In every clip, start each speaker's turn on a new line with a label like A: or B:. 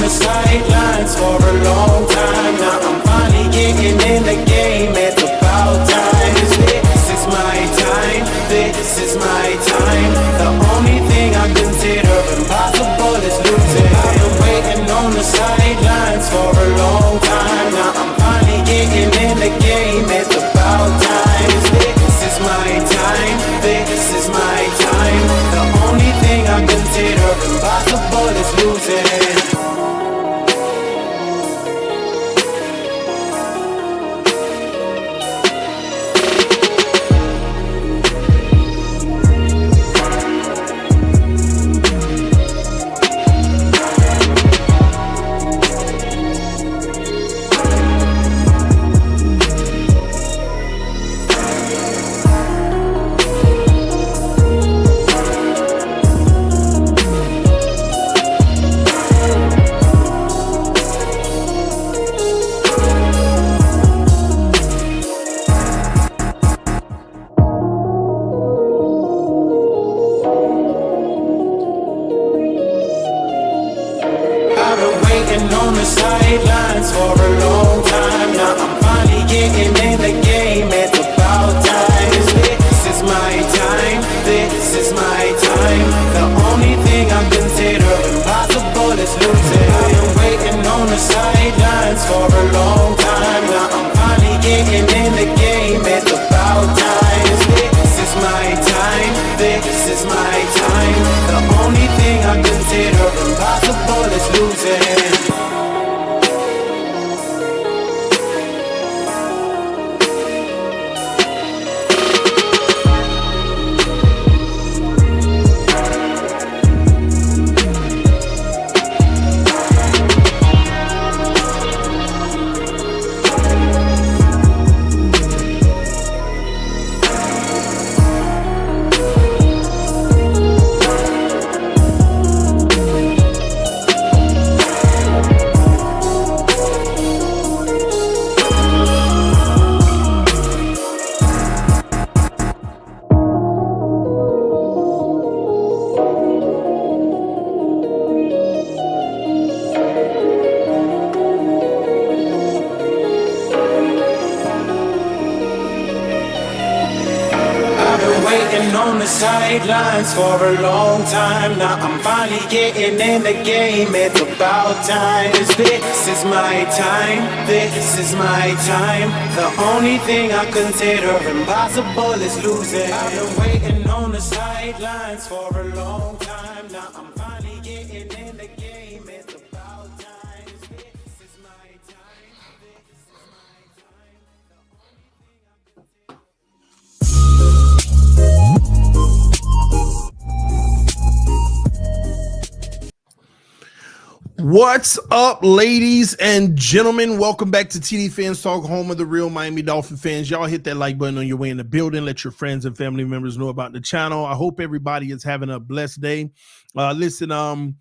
A: the sidelines for a long time. Now I'm finally getting in the game. It's about time. This is my time. This is my time. The only thing I consider impossible is losing. I've been waiting on the sidelines for a long time. Now I'm finally getting in the game. It's about time. This is my time. This is my time. The only thing I consider impossible is losing. On the sidelines for a long time. Now I'm finally getting in the game. It's about time. This is my time. This is my time. The only thing I consider impossible is losing. I've been waiting on the sidelines for a long time. Now I'm finally getting in the game. It's about time. This is my time. This is my time. The only thing I consider impossible is losing. On the sidelines for a long time. Now I'm finally getting in the game. It's about time. This is my time. This is my time. The only thing I consider impossible is losing. I've been waiting on the sidelines for a long time. Now I'm finally getting in the game. It's about time. This is my time. This is my time. The only thing I consider.
B: What's up, ladies and gentlemen? Welcome back to tdphinstalk, home of the real Miami Dolphin fans. Y'all hit that like button on your way in the building. Let your friends and family members know about the channel. I hope everybody is having a blessed day. Listen,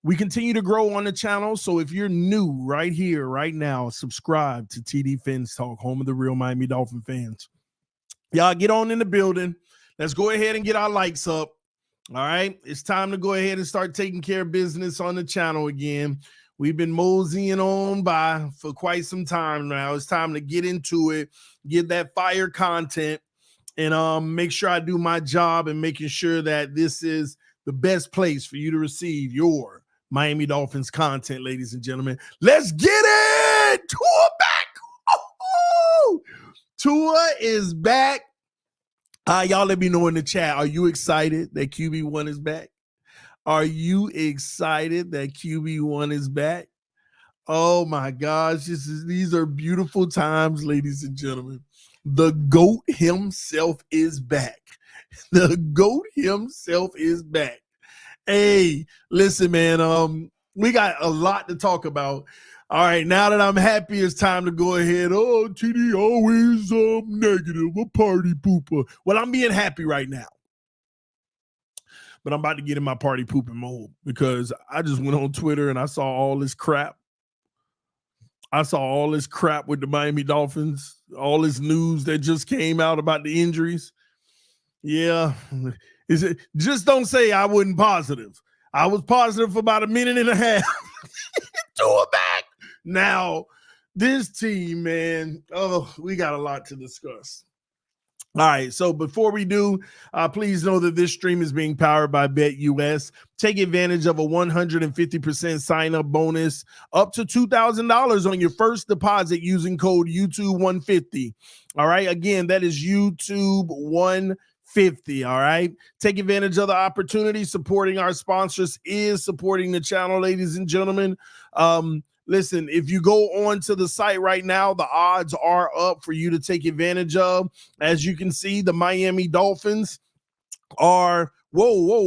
B: we continue to grow on the channel. So if you're new right here, right now, subscribe to tdphinstalk, home of the real Miami Dolphin fans. Y'all get on in the building. Let's go ahead and get our likes up. All right, it's time to go ahead and start taking care of business on the channel again. We've been moseying on by for quite some time now. It's time to get into it, get that fire content, and make sure I do my job and making sure that this is the best place for you to receive your Miami Dolphins content, ladies and gentlemen. Let's get it! Tua back! Oh, Tua is back. Y'all let me know in the chat. Are you excited that QB1 is back? Are you excited that QB1 is back? Oh my gosh, these are beautiful times, ladies and gentlemen. The GOAT himself is back. The GOAT himself is back. Hey, listen, man, we got a lot to talk about. All right, now that I'm happy, it's time to go ahead. Oh, TD always negative, a party pooper. Well, I'm being happy right now. But I'm about to get in my party pooping mode because I just went on Twitter and I saw all this crap. I saw all this crap with the Miami Dolphins, all this news that just came out about the injuries. Yeah, just don't say I wasn't positive. I was positive for about a minute and a half. Tua back. Now, this team, man, we got a lot to discuss. All right, so before we do, please know that this stream is being powered by BetUS. Take advantage of a 150% sign-up bonus up to $2,000 on your first deposit using code YouTube150. All right, again, that is YouTube150. All right, take advantage of the opportunity. Supporting our sponsors is supporting the channel, ladies and gentlemen. Listen, if you go on to the site right now, the odds are up for you to take advantage of. As you can see, the Miami Dolphins are, whoa.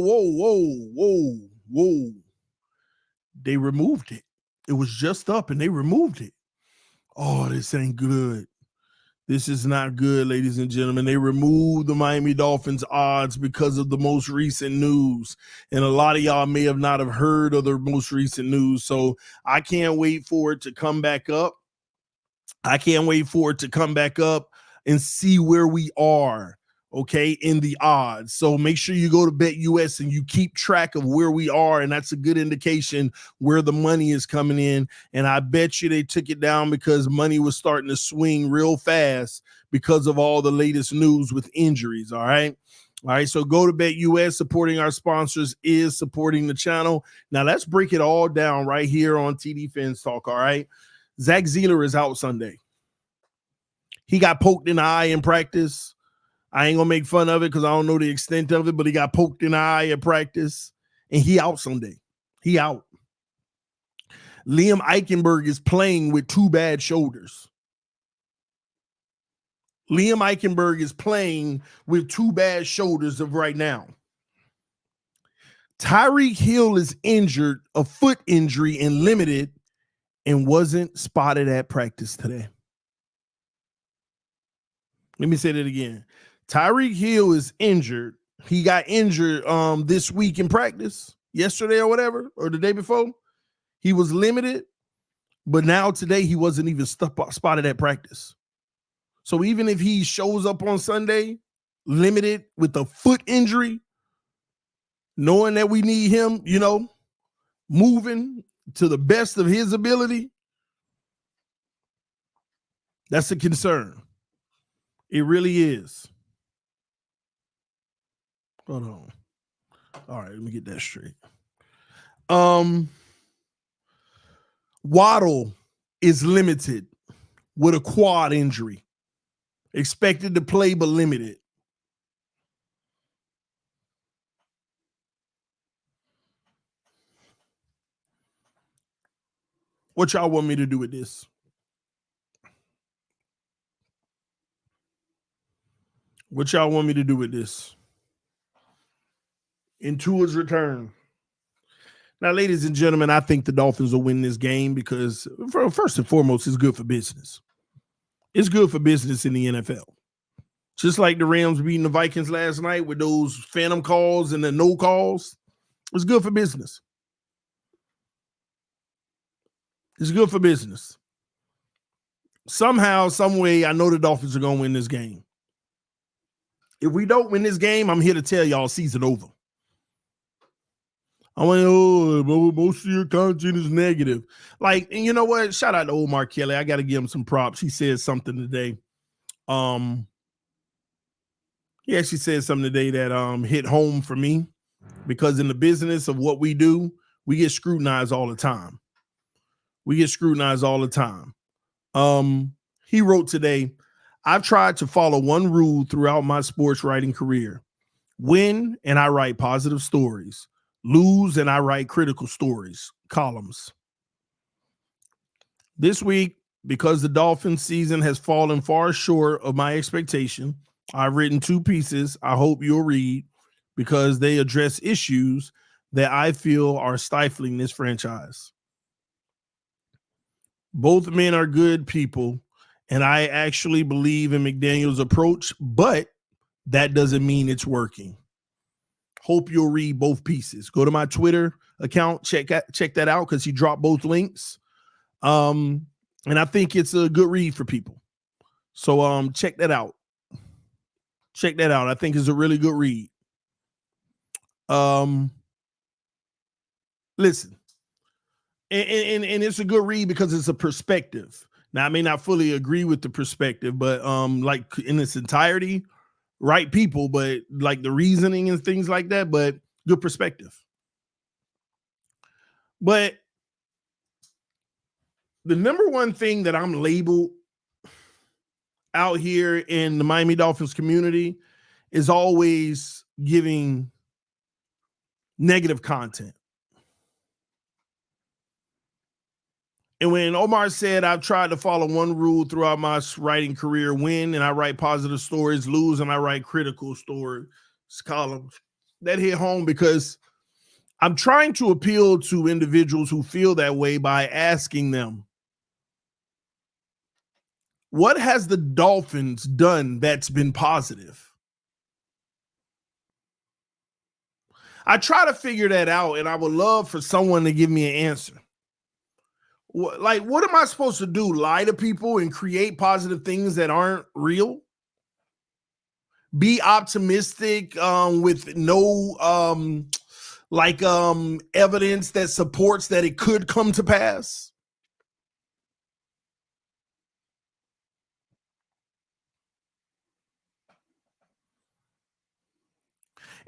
B: They removed it. It was just up and they removed it. Oh, this ain't good. This is not good, ladies and gentlemen. They removed the Miami Dolphins odds because of the most recent news. And a lot of y'all may have not have heard of the most recent news. So I can't wait for it to come back up. I can't wait for it to come back up and see where we are, okay, in the odds. So make sure you go to BetUS and you keep track of where we are, and that's a good indication where the money is coming in. And I bet you they took it down because money was starting to swing real fast because of all the latest news with injuries, all right? All right, so go to BetUS. Supporting our sponsors is supporting the channel. Now let's break it all down right here on TD Finstalk, all right? Zach Zealer is out Sunday. He got poked in the eye in practice. I ain't gonna make fun of it because I don't know the extent of it, but he got poked in the eye at practice, and he out Sunday. He out. Liam Eichenberg is playing with two bad shoulders. Liam Eichenberg is playing with two bad shoulders of right now. Tyreek Hill is injured, a foot injury, and limited, and wasn't spotted at practice today. Let me say that again. Tyreek Hill is injured. He got injured this week in practice, yesterday or whatever, or the day before. He was limited, but now today he wasn't even spotted at practice. So even if he shows up on Sunday, limited with a foot injury, knowing that we need him, moving to the best of his ability, that's a concern. It really is. Hold on. All right, let me get that straight. Waddle is limited with a quad injury. Expected to play, but limited. What y'all want me to do with this? What y'all want me to do with this? In Tua's return. Now, ladies and gentlemen, I think the Dolphins will win this game because, first and foremost, it's good for business. It's good for business in the NFL. Just like the Rams beating the Vikings last night with those phantom calls and the no calls, it's good for business. It's good for business. Somehow, some way, I know the Dolphins are going to win this game. If we don't win this game, I'm here to tell y'all season over. I went, most of your content is negative. Like, and you know what? Shout out to Omar Kelly. I got to give him some props. He said something today. He actually said something today that hit home for me, because in the business of what we do, we get scrutinized all the time. He wrote today, I've tried to follow one rule throughout my sports writing career. Win, and I write positive stories. Lose, and I write critical stories, columns. This week, because the Dolphins season has fallen far short of my expectation, I've written two pieces I hope you'll read because they address issues that I feel are stifling this franchise. Both men are good people, and I actually believe in McDaniel's approach, but that doesn't mean it's working. Hope you'll read both pieces. Go to my Twitter account, check that out because he dropped both links. And I think it's a good read for people. So check that out. I think it's a really good read. Listen, And it's a good read because it's a perspective. Now, I may not fully agree with the perspective, but like in its entirety, right people, but like the reasoning and things like that, but good perspective. But the number one thing that I'm labeled out here in the Miami Dolphins community is always giving negative content. And when Omar said, I've tried to follow one rule throughout my writing career: win and I write positive stories, lose and I write critical stories, columns. That hit home because I'm trying to appeal to individuals who feel that way by asking them, what has the Dolphins done that's been positive? I try to figure that out, and I would love for someone to give me an answer. Like, what am I supposed to do? Lie to people and create positive things that aren't real? Be optimistic with no evidence that supports that it could come to pass?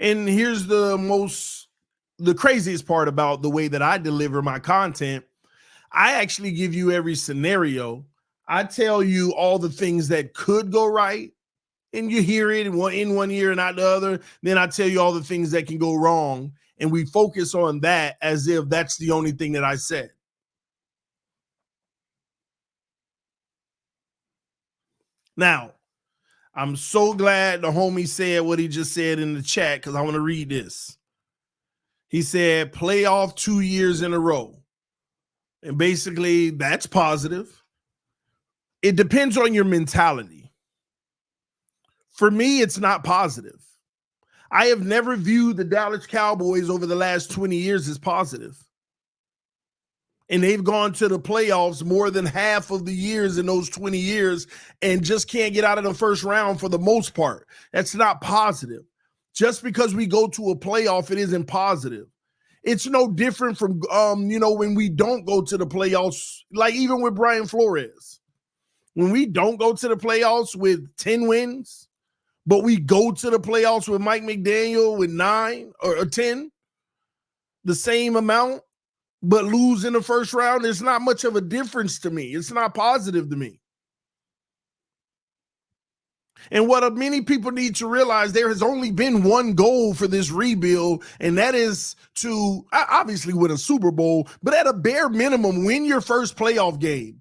B: And here's the craziest part about the way that I deliver my content. I actually give you every scenario. I tell you all the things that could go right, and you hear it in one ear and not the other. Then I tell you all the things that can go wrong, and we focus on that as if that's the only thing that I said. Now, I'm so glad the homie said what he just said in the chat, because I want to read this. He said, playoff 2 years in a row. And basically, that's positive. It depends on your mentality. For me, it's not positive. I have never viewed the Dallas Cowboys over the last 20 years as positive. And they've gone to the playoffs more than half of the years in those 20 years and just can't get out of the first round for the most part. That's not positive. Just because we go to a playoff, it isn't positive. It's no different from, when we don't go to the playoffs, like even with Brian Flores. When we don't go to the playoffs with 10 wins, but we go to the playoffs with Mike McDaniel with 9 or 10, the same amount, but lose in the first round, there's not much of a difference to me. It's not positive to me. And what many people need to realize, there has only been one goal for this rebuild, and that is to obviously win a Super Bowl, but at a bare minimum, win your first playoff game.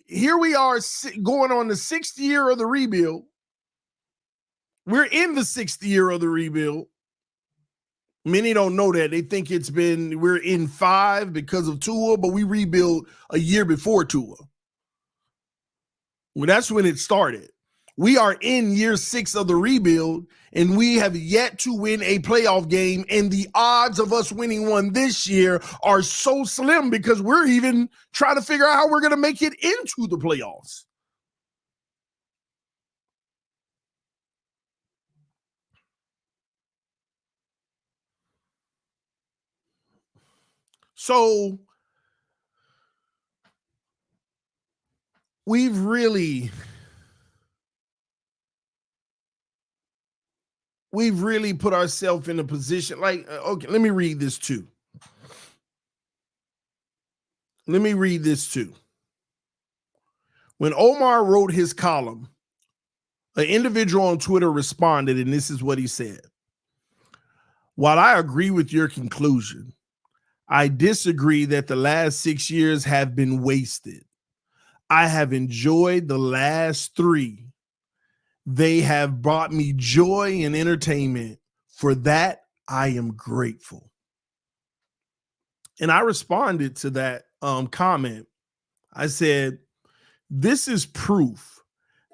B: Here we are going on the 6th year of the rebuild. We're in the 6th year of the rebuild. Many don't know that. They think we're in 5 because of Tua, but we rebuilt a year before Tua. Well, that's when it started. We are in year 6 of the rebuild, and we have yet to win a playoff game, and the odds of us winning one this year are so slim because we're even trying to figure out how we're going to make it into the playoffs. So we've really put ourselves in a position okay, let me read this too. When Omar wrote his column, an individual on Twitter responded, and this is what he said. While I agree with your conclusion, I disagree that the last 6 years have been wasted. I have enjoyed the last 3. They have brought me joy and entertainment. For that, I am grateful. And I responded to that comment. I said, this is proof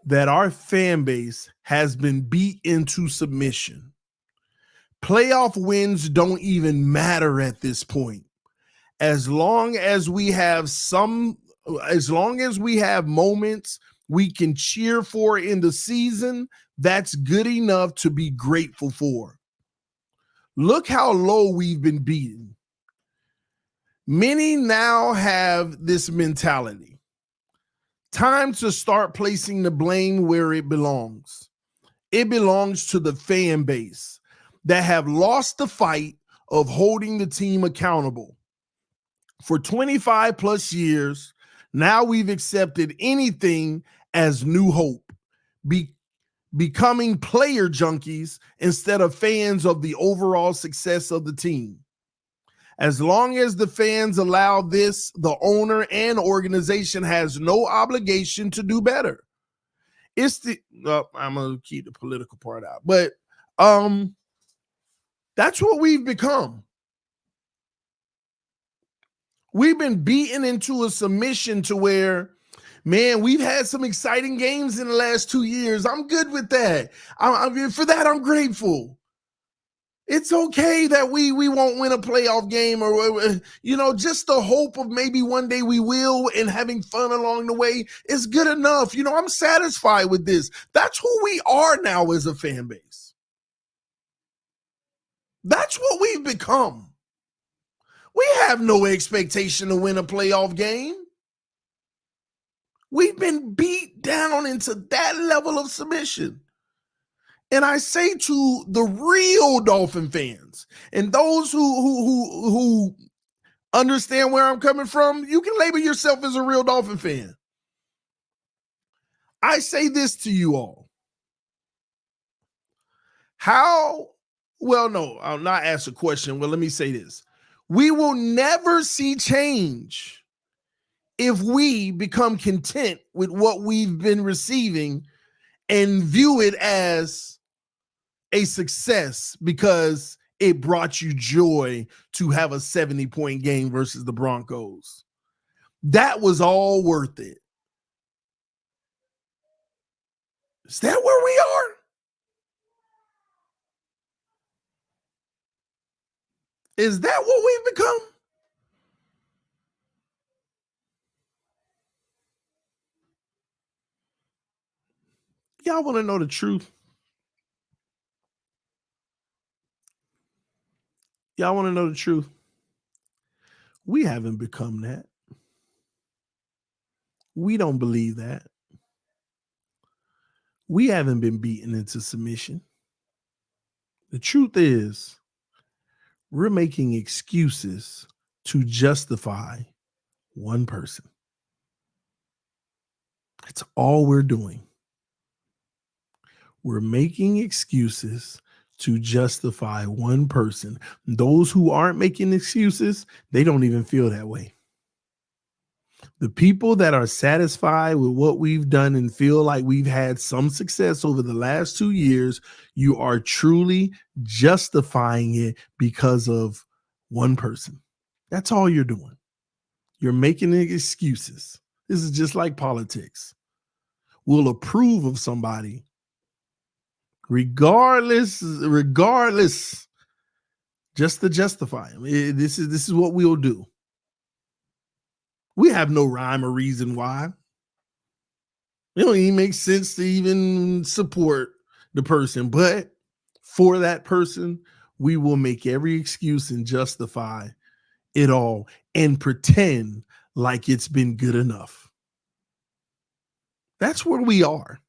B: that our fan base has been beat into submission. Playoff wins don't even matter at this point. As long as we have moments we can cheer for in the season, that's good enough to be grateful for. Look how low we've been beaten. Many now have this mentality. Time to start placing the blame where it belongs. It belongs to the fan base that have lost the fight of holding the team accountable. For 25 plus years, now we've accepted anything as new hope, becoming player junkies instead of fans of the overall success of the team. As long as the fans allow this, the owner and organization has no obligation to do better. I'm gonna keep the political part out, but that's what we've become. We've been beaten into a submission to where, man, we've had some exciting games in the last 2 years. I'm good with that. For that, I'm grateful. It's okay that we won't win a playoff game or, just the hope of maybe one day we will and having fun along the way is good enough. I'm satisfied with this. That's who we are now as a fan base. That's what we've become. We have no expectation to win a playoff game. We've been beat down into that level of submission. And I say to the real Dolphin fans and those who understand where I'm coming from, you can label yourself as a real Dolphin fan. I say this to you all. I'll not ask a question. Well, let me say this. We will never see change if we become content with what we've been receiving and view it as a success because it brought you joy to have a 70-point game versus the Broncos. That was all worth it. Is that where we are? Is that what we've become? Y'all want to know the truth? Y'all want to know the truth? We haven't become that. We don't believe that. We haven't been beaten into submission. The truth is, we're making excuses to justify one person. That's all we're doing. We're making excuses to justify one person. Those who aren't making excuses, they don't even feel that way. The people that are satisfied with what we've done and feel like we've had some success over the last 2 years, you are truly justifying it because of one person. That's all you're doing. You're making excuses. This is just like politics. We'll approve of somebody regardless, just to justify them. This is what we'll do. We have no rhyme or reason why. It don't even make sense to even support the person, but for that person, we will make every excuse and justify it all and pretend like it's been good enough. That's where we are.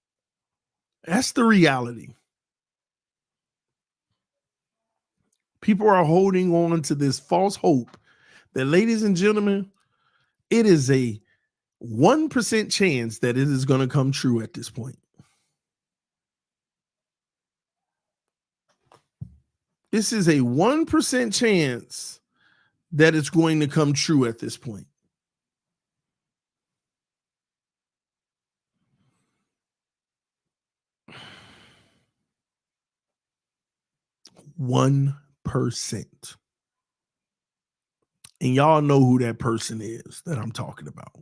B: That's the reality. People are holding on to this false hope that, ladies and gentlemen, it is a 1% chance that it is going to come true at this point. This is a 1% chance that it's going to come true at this point. %1. And y'all know who that person is that I'm talking about.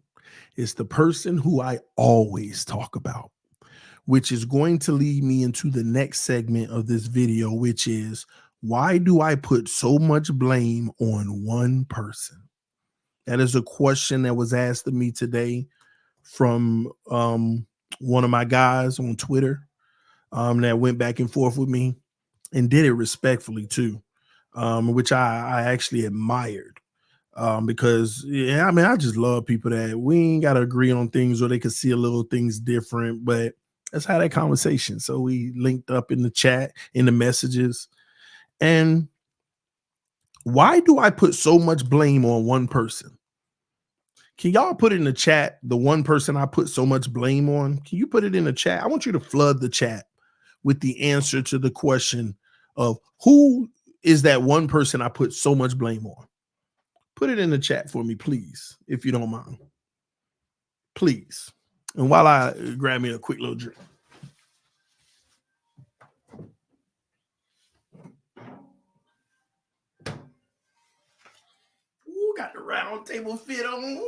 B: It's the person who I always talk about, which is going to lead me into the next segment of this video, which is, why do I put so much blame on one person? That is a question that was asked of me today from one of my guys on Twitter that went back and forth with me and did it respectfully too, which I actually admired. Because yeah, I mean, I just love people that we ain't got to agree on things or they can see a little things different, but let's have that conversation. So we linked up in the chat, in the messages. And why do I put so much blame on one person? Can y'all put it in the chat, the one person I put so much blame on? Can you put it in the chat? I want you to flood the chat with the answer to the question of who is that one person I put so much blame on? Put it in the chat for me, please, if you don't mind. Please. And while I grab me a quick little drink. Ooh, got the round table fit on.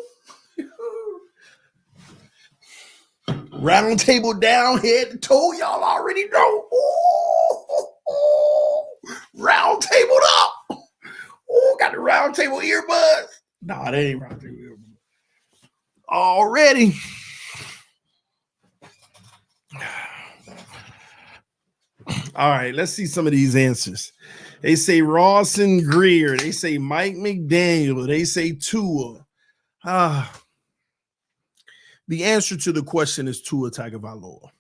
B: Round table down, head to toe. Y'all already know. Ooh, round table up. Oh, got the round table earbuds. Nah, that ain't round table earbuds. Already. All right, let's see some of these answers. They say Ross and Grier. They say Mike McDaniel. They say Tua. The answer to the question is Tua Tagovailoa.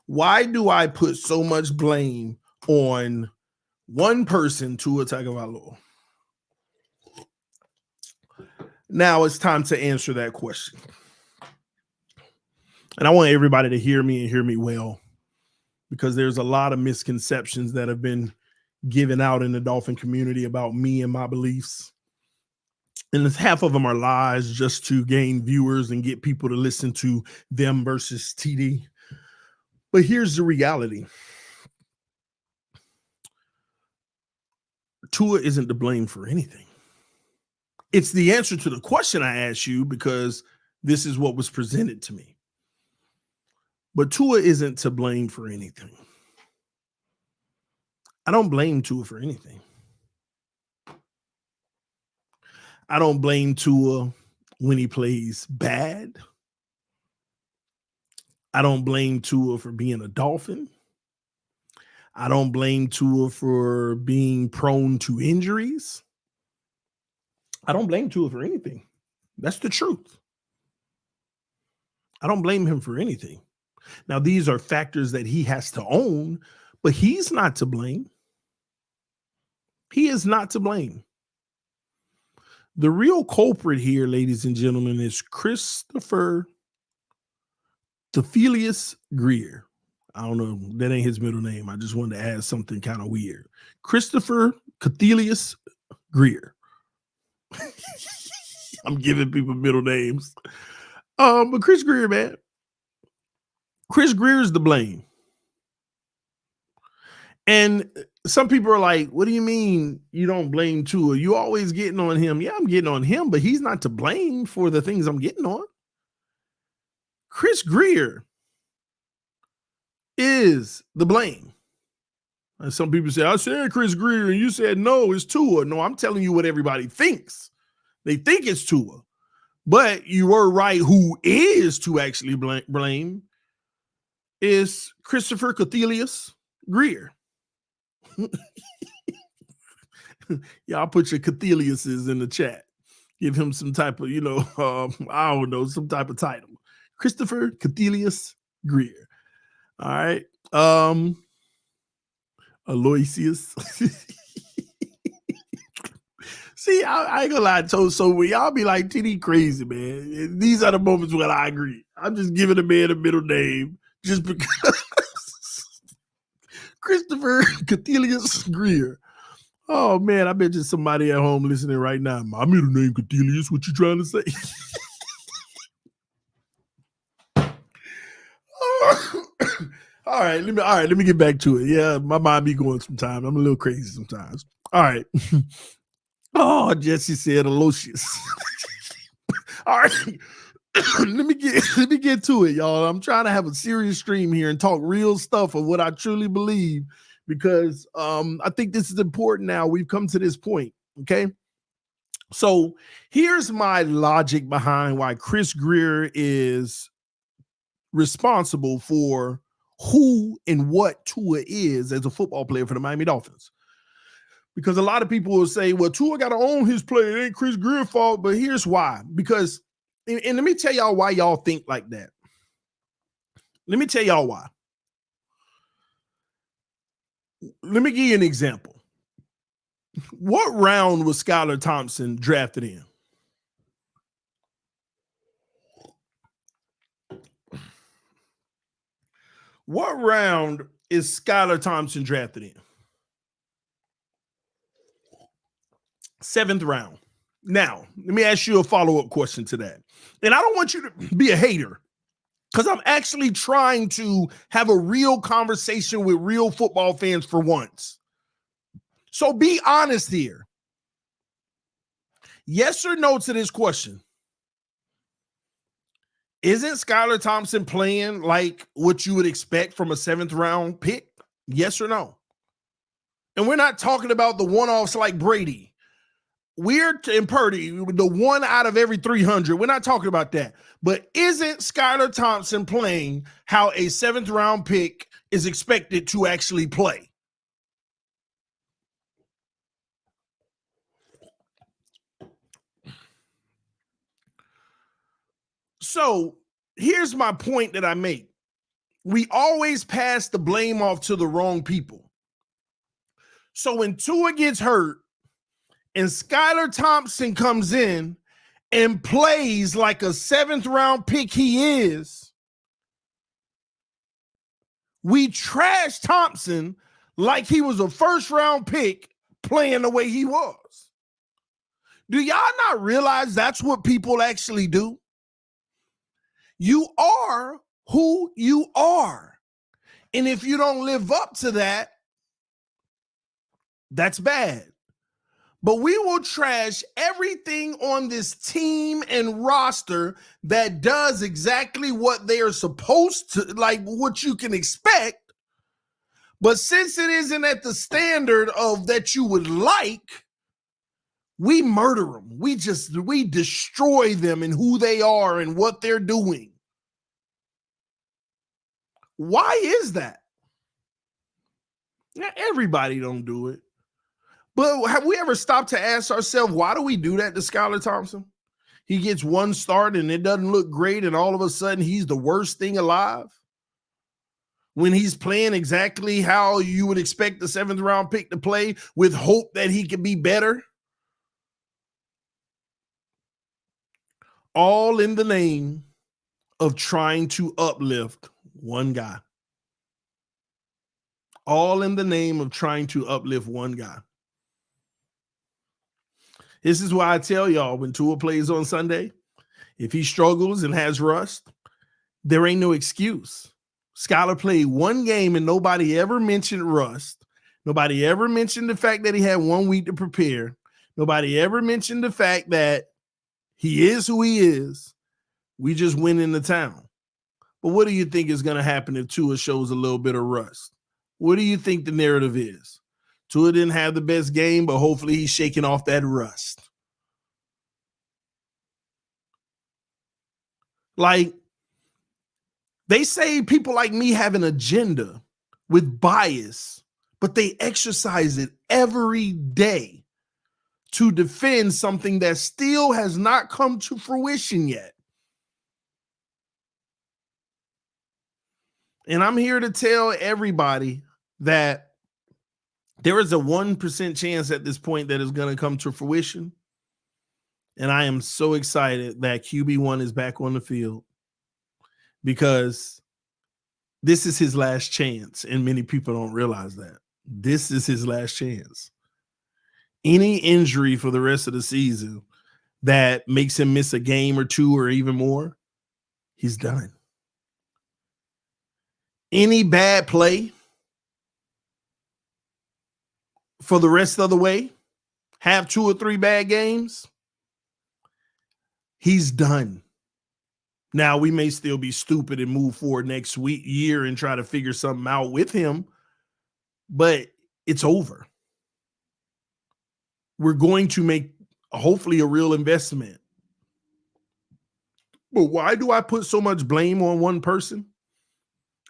B: Why do I put so much blame on one person, Tua Tagovailoa? Now it's time to answer that question. And I want everybody to hear me and hear me well, because there's a lot of misconceptions that have been given out in the Dolphin community about me and my beliefs. And half of them are lies just to gain viewers and get people to listen to them versus TD. But here's the reality. Tua isn't to blame for anything. It's the answer to the question I asked you because this is what was presented to me. But Tua isn't to blame for anything. I don't blame Tua for anything. I don't blame Tua when he plays bad. I don't blame Tua for being a Dolphin. I don't blame Tua for being prone to injuries. I don't blame Tua for anything. That's the truth. I don't blame him for anything. Now, these are factors that he has to own, but he's not to blame. He is not to blame. The real culprit here, ladies and gentlemen, is Christopher Thephilus Grier. I don't know. That ain't his middle name. I just wanted to add something kind of weird. Christopher Thephilus Grier. I'm giving people middle names. But Chris Grier, man. Chris Grier is to blame. And some people are like, what do you mean you don't blame Tua? You always getting on him. Yeah, I'm getting on him, but he's not to blame for the things I'm getting on. Chris Grier is the blame. And some people say, I said Chris Grier, and you said, no, it's Tua. No, I'm telling you what everybody thinks. They think it's Tua. But you were right. Who is to actually blame is Christopher Thephilus Grier. Y'all put your Catheliuses in the chat. Give him some type of, I don't know, some type of title. Christopher Thephilus Grier. All right. Aloysius. See, I ain't gonna lie. So when y'all be like, TD crazy, man. These are the moments when I agree. I'm just giving a man a middle name just because. Christopher Thephilus Grier. Oh, man, I bet you somebody at home listening right now. My middle name Cathelius. What you trying to say? All right, let me get back to it. Yeah, my mind be going sometimes. I'm a little crazy sometimes. All right. Oh, Jesse said Aloysius. All right. let me get to it, y'all. I'm trying to have a serious stream here and talk real stuff of what I truly believe, because I think this is important now. We've come to this point, okay? So here's my logic behind why Chris Grier is responsible for who and what Tua is as a football player for the Miami Dolphins. Because a lot of people will say, well, Tua got to own his play. It ain't Chris Grier's fault. But here's why. Because, and let me tell y'all why y'all think like that. Let me tell y'all why. Let me give you an example. What round was Skylar Thompson drafted in? What round is Skylar Thompson drafted in? 7th round. Now, let me ask you a follow-up question to that. And I don't want you to be a hater, because I'm actually trying to have a real conversation with real football fans for once. So be honest here. Yes or no to this question? Isn't Skylar Thompson playing like what you would expect from a 7th round pick? Yes or no? And we're not talking about the one-offs like Brady. We're in Purdy, the 1 out of every 300. We're not talking about that. But isn't Skylar Thompson playing how a 7th round pick is expected to actually play? So here's my point that I make. We always pass the blame off to the wrong people. So when Tua gets hurt and Skylar Thompson comes in and plays like a 7th round pick he is, we trash Thompson like he was a 1st round pick playing the way he was. Do y'all not realize that's what people actually do? You are who you are. And if you don't live up to that, that's bad. But we will trash everything on this team and roster that does exactly what they are supposed to, like what you can expect. But since it isn't at the standard of that you would like, we murder them. We destroy them and who they are and what they're doing. Why is that? Yeah, everybody don't do it. But have we ever stopped to ask ourselves, why do we do that to Skylar Thompson? He gets 1 start and it doesn't look great, and all of a sudden he's the worst thing alive when he's playing exactly how you would expect the 7th round pick to play, with hope that he could be better. All in the name of trying to uplift one guy. All in the name of trying to uplift one guy. This is why I tell y'all, when Tua plays on Sunday, if he struggles and has rust, there ain't no excuse. Skylar played 1 game and nobody ever mentioned rust. Nobody ever mentioned the fact that he had 1 week to prepare. Nobody ever mentioned the fact that he is who he is. We just went into town. But what do you think is going to happen if Tua shows a little bit of rust? What do you think the narrative is? Tua didn't have the best game, but hopefully he's shaking off that rust. Like, they say people like me have an agenda with bias, but they exercise it every day to defend something that still has not come to fruition yet. And I'm here to tell everybody that there is a 1% chance at this point that is going to come to fruition. And I am so excited that QB1 is back on the field, because this is his last chance. And many people don't realize that. This is his last chance. Any injury for the rest of the season that makes him miss a game or 2 or even more, he's done. Any bad play for the rest of the way, have 2 or 3 bad games, he's done. Now, we may still be stupid and move forward next year and try to figure something out with him, but it's over. We're going to make, hopefully, a real investment. But why do I put so much blame on one person?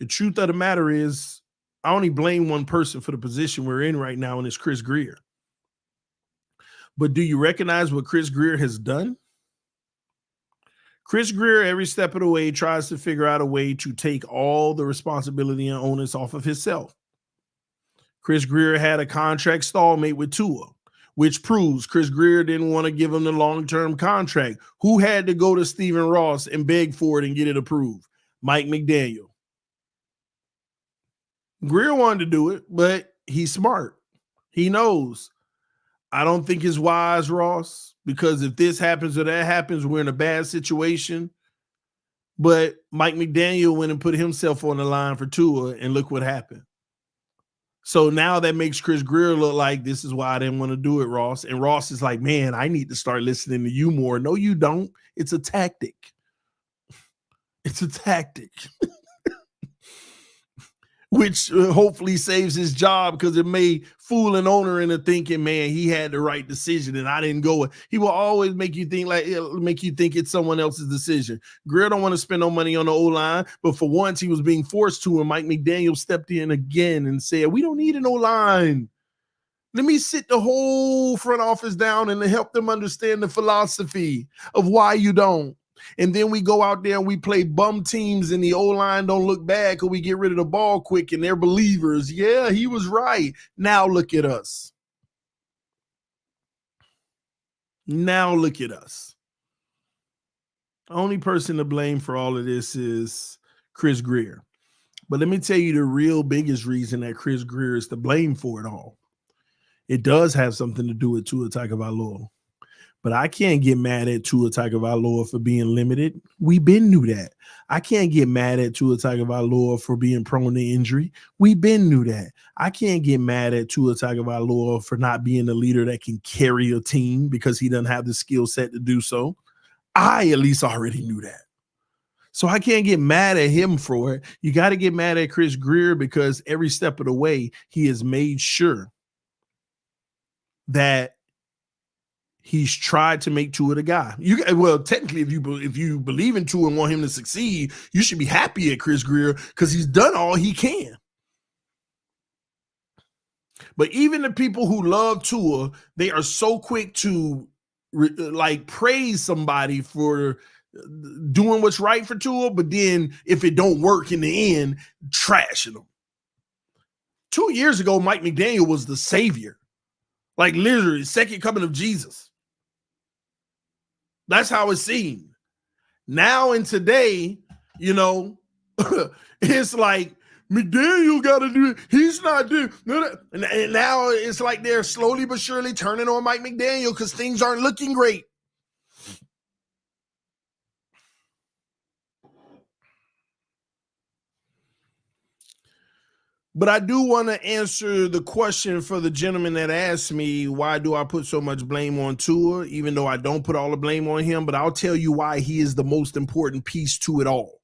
B: The truth of the matter is, I only blame one person for the position we're in right now, and it's Chris Grier. But do you recognize what Chris Grier has done? Chris Grier, every step of the way, tries to figure out a way to take all the responsibility and onus off of himself. Chris Grier had a contract stalemate with Tua, which proves Chris Grier didn't want to give him the long-term contract. Who had to go to Stephen Ross and beg for it and get it approved? Mike McDaniel. Grier wanted to do it, but he's smart. He knows. I don't think it's wise, Ross, because if this happens or that happens, we're in a bad situation. But Mike McDaniel went and put himself on the line for Tua, and look what happened. So now that makes Chris Grier look like this is why I didn't want to do it, Ross. And Ross is like, man, I need to start listening to you more. No, you don't. It's a tactic. It's a tactic. Which hopefully saves his job, because it may fool an owner into thinking, man, he had the right decision and I didn't go. He will always make you think it's someone else's decision. Grier don't want to spend no money on the O-line, but for once he was being forced to, and Mike McDaniel stepped in again and said, we don't need an O-line. Let me sit the whole front office down and help them understand the philosophy of why you don't. And then we go out there and we play bum teams, and the O-line don't look bad because we get rid of the ball quick and they're believers. Yeah, he was right. Now look at us. Now look at us. The only person to blame for all of this is Chris Grier. But let me tell you the real biggest reason that Chris Grier is to blame for it all. It does have something to do with Tua Tagovailoa. But I can't get mad at Tua Tagovailoa for being limited. We been knew that. I can't get mad at Tua Tagovailoa for being prone to injury. We been knew that. I can't get mad at Tua Tagovailoa for not being a leader that can carry a team because he doesn't have the skill set to do so. I at least already knew that. So I can't get mad at him for it. You got to get mad at Chris Grier because every step of the way, he has made sure that he's tried to make Tua the guy. Well, technically, if you believe in Tua and want him to succeed, you should be happy at Chris Grier because he's done all he can. But even the people who love Tua, they are so quick to praise somebody for doing what's right for Tua, but then if it don't work in the end, trashing them. 2 years ago, Mike McDaniel was the savior. Like literally, second coming of Jesus. That's how it seemed. Now and today, it's like McDaniel got to do it. He's not doing it. And now it's like they're slowly but surely turning on Mike McDaniel because things aren't looking great. But I do want to answer the question for the gentleman that asked me, why do I put so much blame on Tua, even though I don't put all the blame on him, but I'll tell you why he is the most important piece to it all.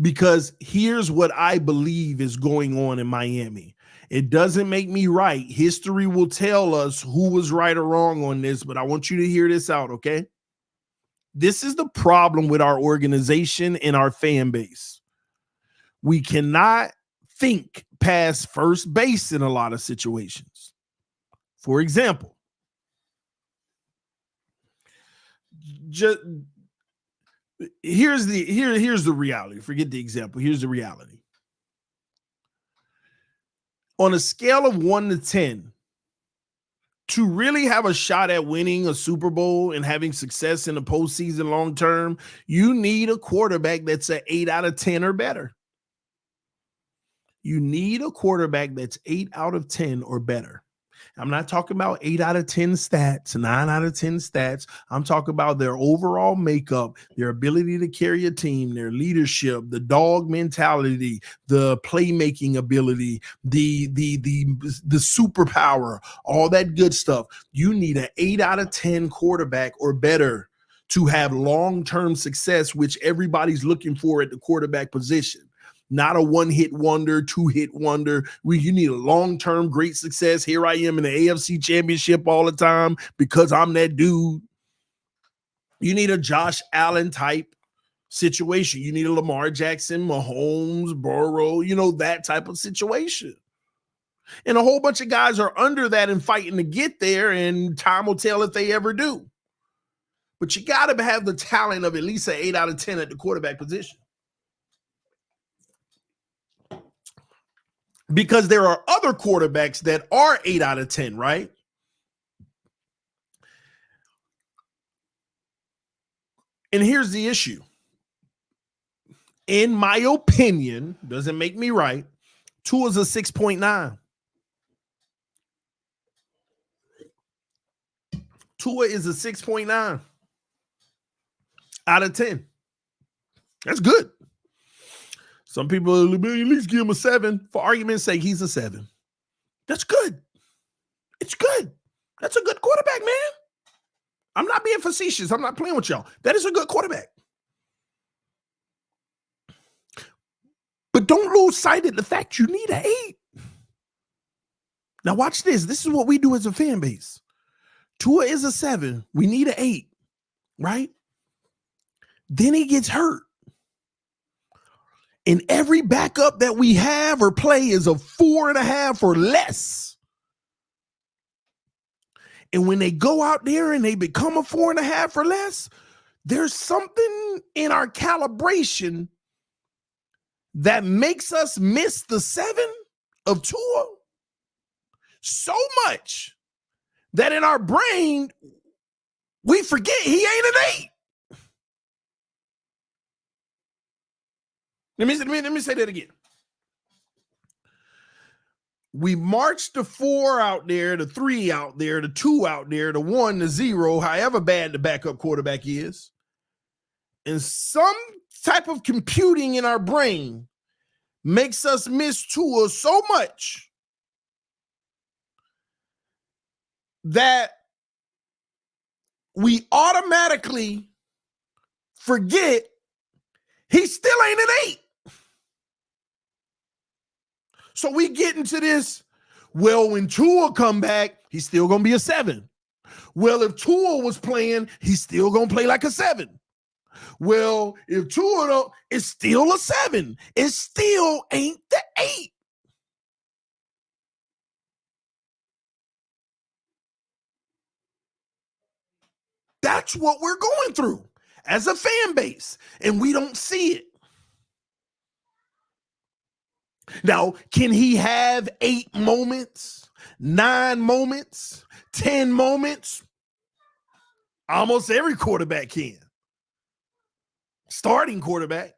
B: Because here's what I believe is going on in Miami. It doesn't make me right. History will tell us who was right or wrong on this, but I want you to hear this out, okay? This is the problem with our organization and our fan base. We cannot think past first base in a lot of situations. For example, here's the reality. Forget the example. Here's the reality. On a scale of 1 to 10, to really have a shot at winning a Super Bowl and having success in the postseason long term, you need a quarterback that's an 8 out of 10 or better. You need a quarterback that's 8 out of 10 or better. I'm not talking about 8 out of 10 stats, 9 out of 10 stats. I'm talking about their overall makeup, their ability to carry a team, their leadership, the dog mentality, the playmaking ability, the superpower, all that good stuff. You need an 8 out of 10 quarterback or better to have long-term success, which everybody's looking for at the quarterback position. Not a one-hit wonder, two-hit wonder. You need a long-term great success. Here I am in the AFC Championship all the time because I'm that dude. You need a Josh Allen type situation. You need a Lamar Jackson, Mahomes, Burrow, that type of situation. And a whole bunch of guys are under that and fighting to get there, and time will tell if they ever do. But you got to have the talent of at least an 8 out of 10 at the quarterback position. Because there are other quarterbacks that are 8 out of 10, right? And here's the issue. In my opinion, doesn't make me right, Tua's a 6.9. Tua is a 6.9 out of 10. That's good. Some people at least give him a 7. For argument's sake, he's a 7. That's good. It's good. That's a good quarterback, man. I'm not being facetious. I'm not playing with y'all. That is a good quarterback. But don't lose sight of the fact you need an 8. Now watch this. This is what we do as a fan base. Tua is a 7. We need an 8, right? Then he gets hurt. And every backup that we have or play is a 4.5 or less. And when they go out there and they become a 4.5 or less, there's something in our calibration that makes us miss the 7 of Tua so much that in our brain, we forget he ain't an 8. Let me say that again. We marched the 4 out there, the 3 out there, the 2 out there, the 1, the 0, however bad the backup quarterback is. And some type of computing in our brain makes us miss Tua so much that we automatically forget he still ain't an 8. So we get into this, well, when Tua come back, he's still going to be a 7. Well, if Tua was playing, he's still going to play like a 7. Well, if Tua don't, it's still a 7. It still ain't the 8. That's what we're going through as a fan base, and we don't see it. Now, can he have 8 moments, 9 moments, 10 moments? Almost every quarterback can. Starting quarterback.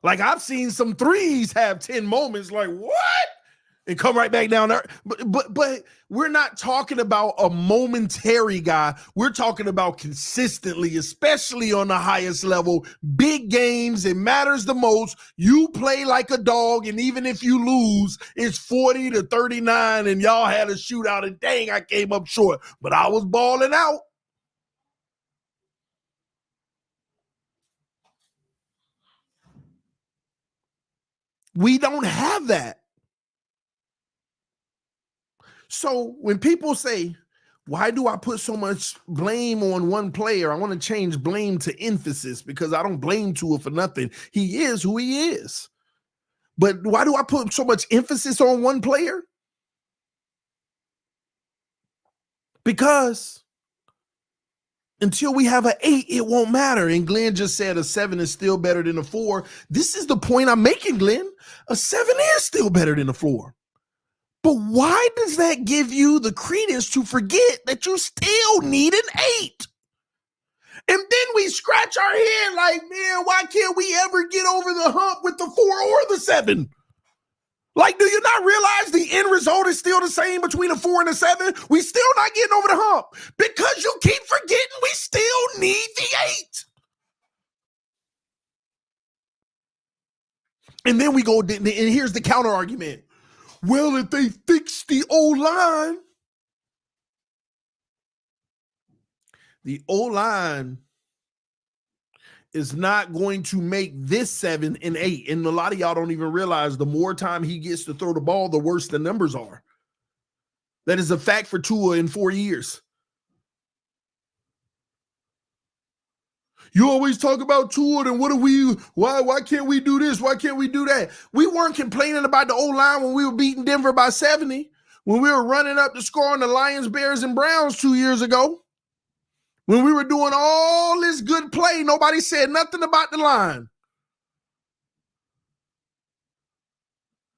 B: Like, I've seen some threes have 10 moments, like, what? And come right back down there. But we're not talking about a momentary guy. We're talking about consistently, especially on the highest level, big games. It matters the most. You play like a dog, and even if you lose, it's 40-39, and y'all had a shootout, and dang, I came up short. But I was balling out. We don't have that. So when people say, why do I put so much blame on one player? I want to change blame to emphasis because I don't blame Tua for nothing. He is who he is. But why do I put so much emphasis on one player? Because until we have an 8, it won't matter. And Glenn just said a 7 is still better than a 4. This is the point I'm making, Glenn. A 7 is still better than a 4. But why does that give you the credence to forget that you still need an 8? And then we scratch our head like, man, why can't we ever get over the hump with the 4 or the 7? Like, do you not realize the end result is still the same between a 4 and a 7? We still not getting over the hump because you keep forgetting we still need the 8. And then we go, and here's the counter argument. Well, if they fix the O-line, the O-line is not going to make this 7 and 8. And a lot of y'all don't even realize the more time he gets to throw the ball, the worse the numbers are. That is a fact for Tua in 4 years. You always talk about Tua, and why can't we do this? Why can't we do that? We weren't complaining about the O-line when we were beating Denver by 70, when we were running up the score on the Lions, Bears, and Browns 2 years ago. When we were doing all this good play, nobody said nothing about the line.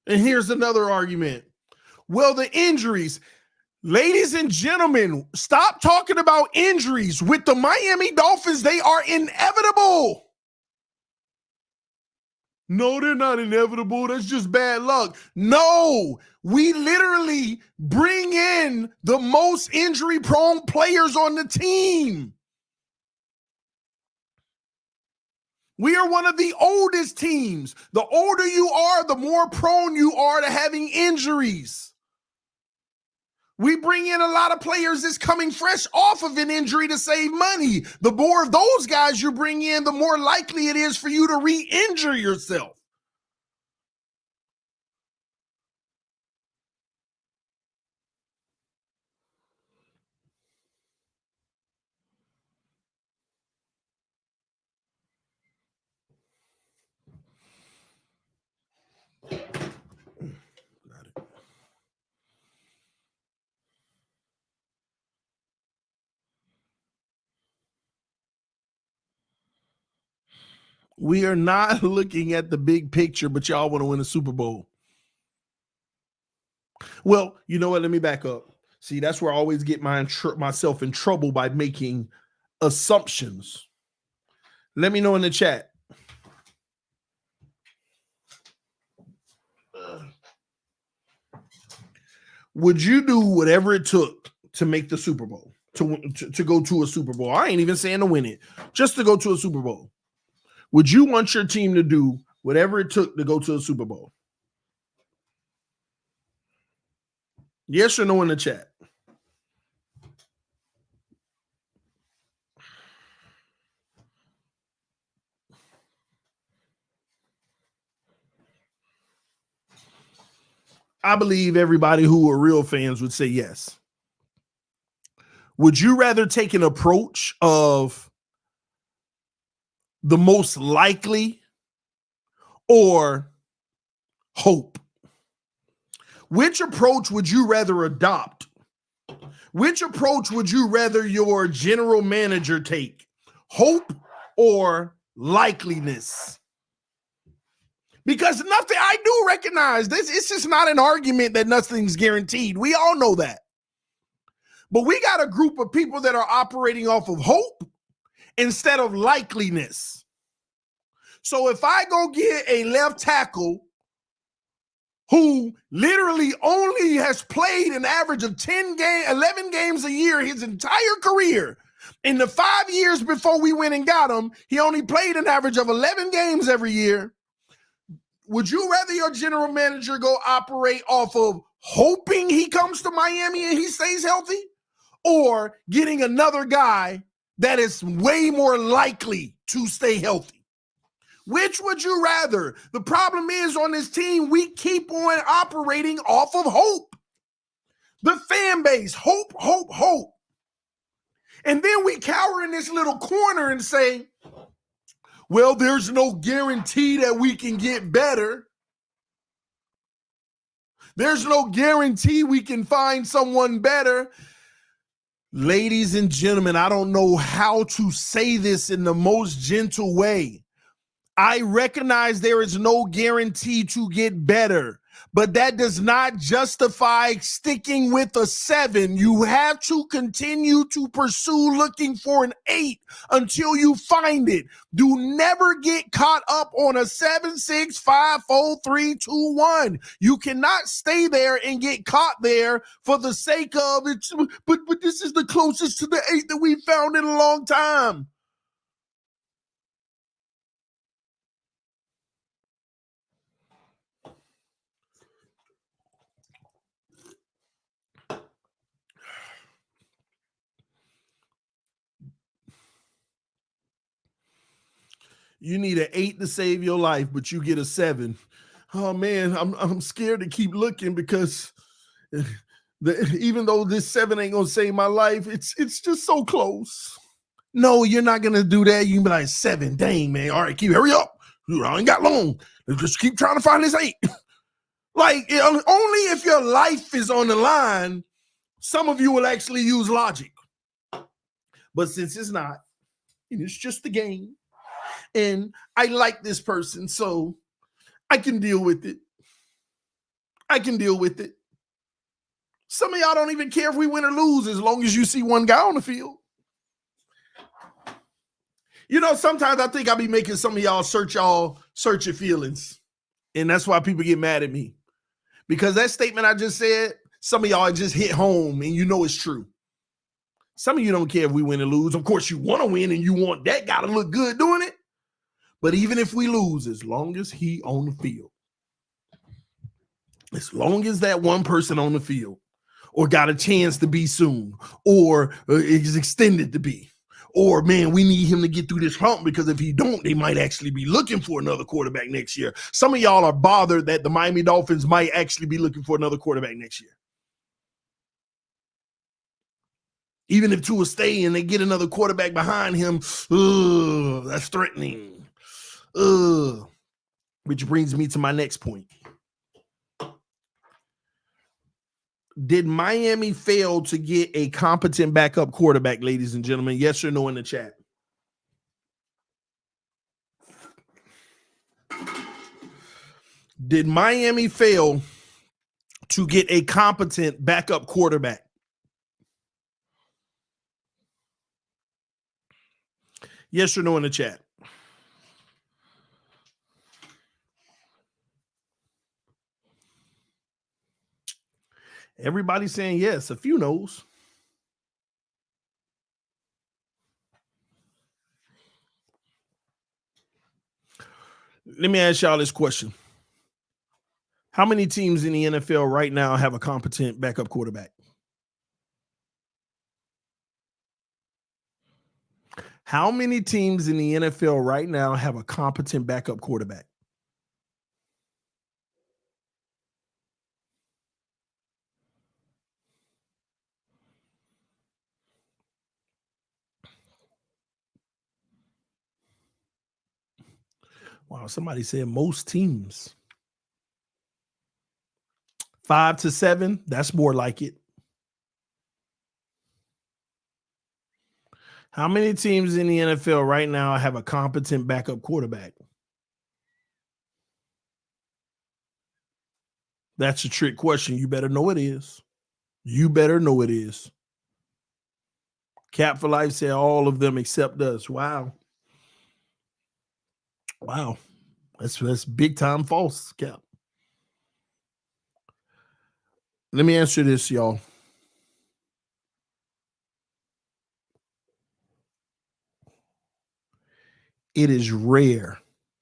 B: And here's another argument. Well, the injuries. Ladies and gentlemen, stop talking about injuries. With the Miami Dolphins, they are inevitable. No, they're not inevitable. That's just bad luck. No, we literally bring in the most injury-prone players on the team. We are one of the oldest teams. The older you are, the more prone you are to having injuries. We bring in a lot of players that's coming fresh off of an injury to save money. The more of those guys you bring in, the more likely it is for you to re-injure yourself. We are not looking at the big picture, but y'all want to win a Super Bowl. Well, you know what? Let me back up. See, that's where I always get myself in trouble by making assumptions. Let me know in the chat. Would you do whatever it took to make the Super Bowl, to go to a Super Bowl? I ain't even saying to win it, just to go to a Super Bowl. Would you want your team to do whatever it took to go to a Super Bowl? Yes or no in the chat. I believe everybody who are real fans would say yes. Would you rather take an approach of the most likely or hope? Which approach would you rather adopt? Which approach would you rather your general manager take? Hope or likeliness? Because nothing, I do recognize this. It's just not an argument that nothing's guaranteed. We all know that. But we got a group of people that are operating off of hope instead of likeliness. So if I go get a left tackle who literally only has played an average of 11 games a year his entire career, in the 5 years before we went and got him, he only played an average of 11 games every year. Would you rather your general manager go operate off of hoping he comes to Miami and he stays healthy, or getting another guy that is way more likely to stay healthy? Which would you rather? The problem is on this team, we keep on operating off of hope. The fan base, hope, hope, hope. And then we cower in this little corner and say, well, there's no guarantee that we can get better. There's no guarantee we can find someone better. Ladies and gentlemen, I don't know how to say this in the most gentle way. I recognize there is no guarantee to get better, but that does not justify sticking with a 7. You have to continue to pursue looking for an 8 until you find it. Do never get caught up on a 7, 6, 5, 4, 3, 2, 1. You cannot stay there and get caught there for the sake of it. But this is the closest to the 8 that we found in a long time. You need an 8 to save your life, but you get a 7. Oh man, I'm scared to keep looking because even though this 7 ain't gonna save my life, it's just so close. No, you're not going to do that. You can be like 7. Dang, man. All right, hurry up. I ain't got long. Let's just keep trying to find this 8. Like, only if your life is on the line, some of you will actually use logic. But since it's not, and it's just a game, and I like this person, so I can deal with it. I can deal with it. Some of y'all don't even care if we win or lose as long as you see one guy on the field. You know, sometimes I think I'll be making some of y'all search your feelings. And that's why people get mad at me. Because that statement I just said, some of y'all just hit home and you know it's true. Some of you don't care if we win or lose. Of course, you want to win and you want that guy to look good doing it. But even if we lose, as long as he on the field, as long as that one person on the field or got a chance to be soon or is extended to be, or, man, we need him to get through this hump because if he don't, they might actually be looking for another quarterback next year. Some of y'all are bothered that the Miami Dolphins might actually be looking for another quarterback next year. Even if Tua stay and they get another quarterback behind him, that's threatening. Which brings me to my next point. Did Miami fail to get a competent backup quarterback, ladies and gentlemen? Yes or no in the chat? Did Miami fail to get a competent backup quarterback? Yes or no in the chat? Everybody's saying yes. A few no's. Let me ask y'all this question. How many teams in the NFL right now have a competent backup quarterback? How many teams in the NFL right now have a competent backup quarterback? Wow, somebody said most teams. 5 to 7, that's more like it. How many teams in the NFL right now have a competent backup quarterback? That's a trick question. You better know it is. You better know it is. Cap for Life said all of them except us. Wow. Wow. That's big time false, Cap. Let me answer this, y'all. It is rare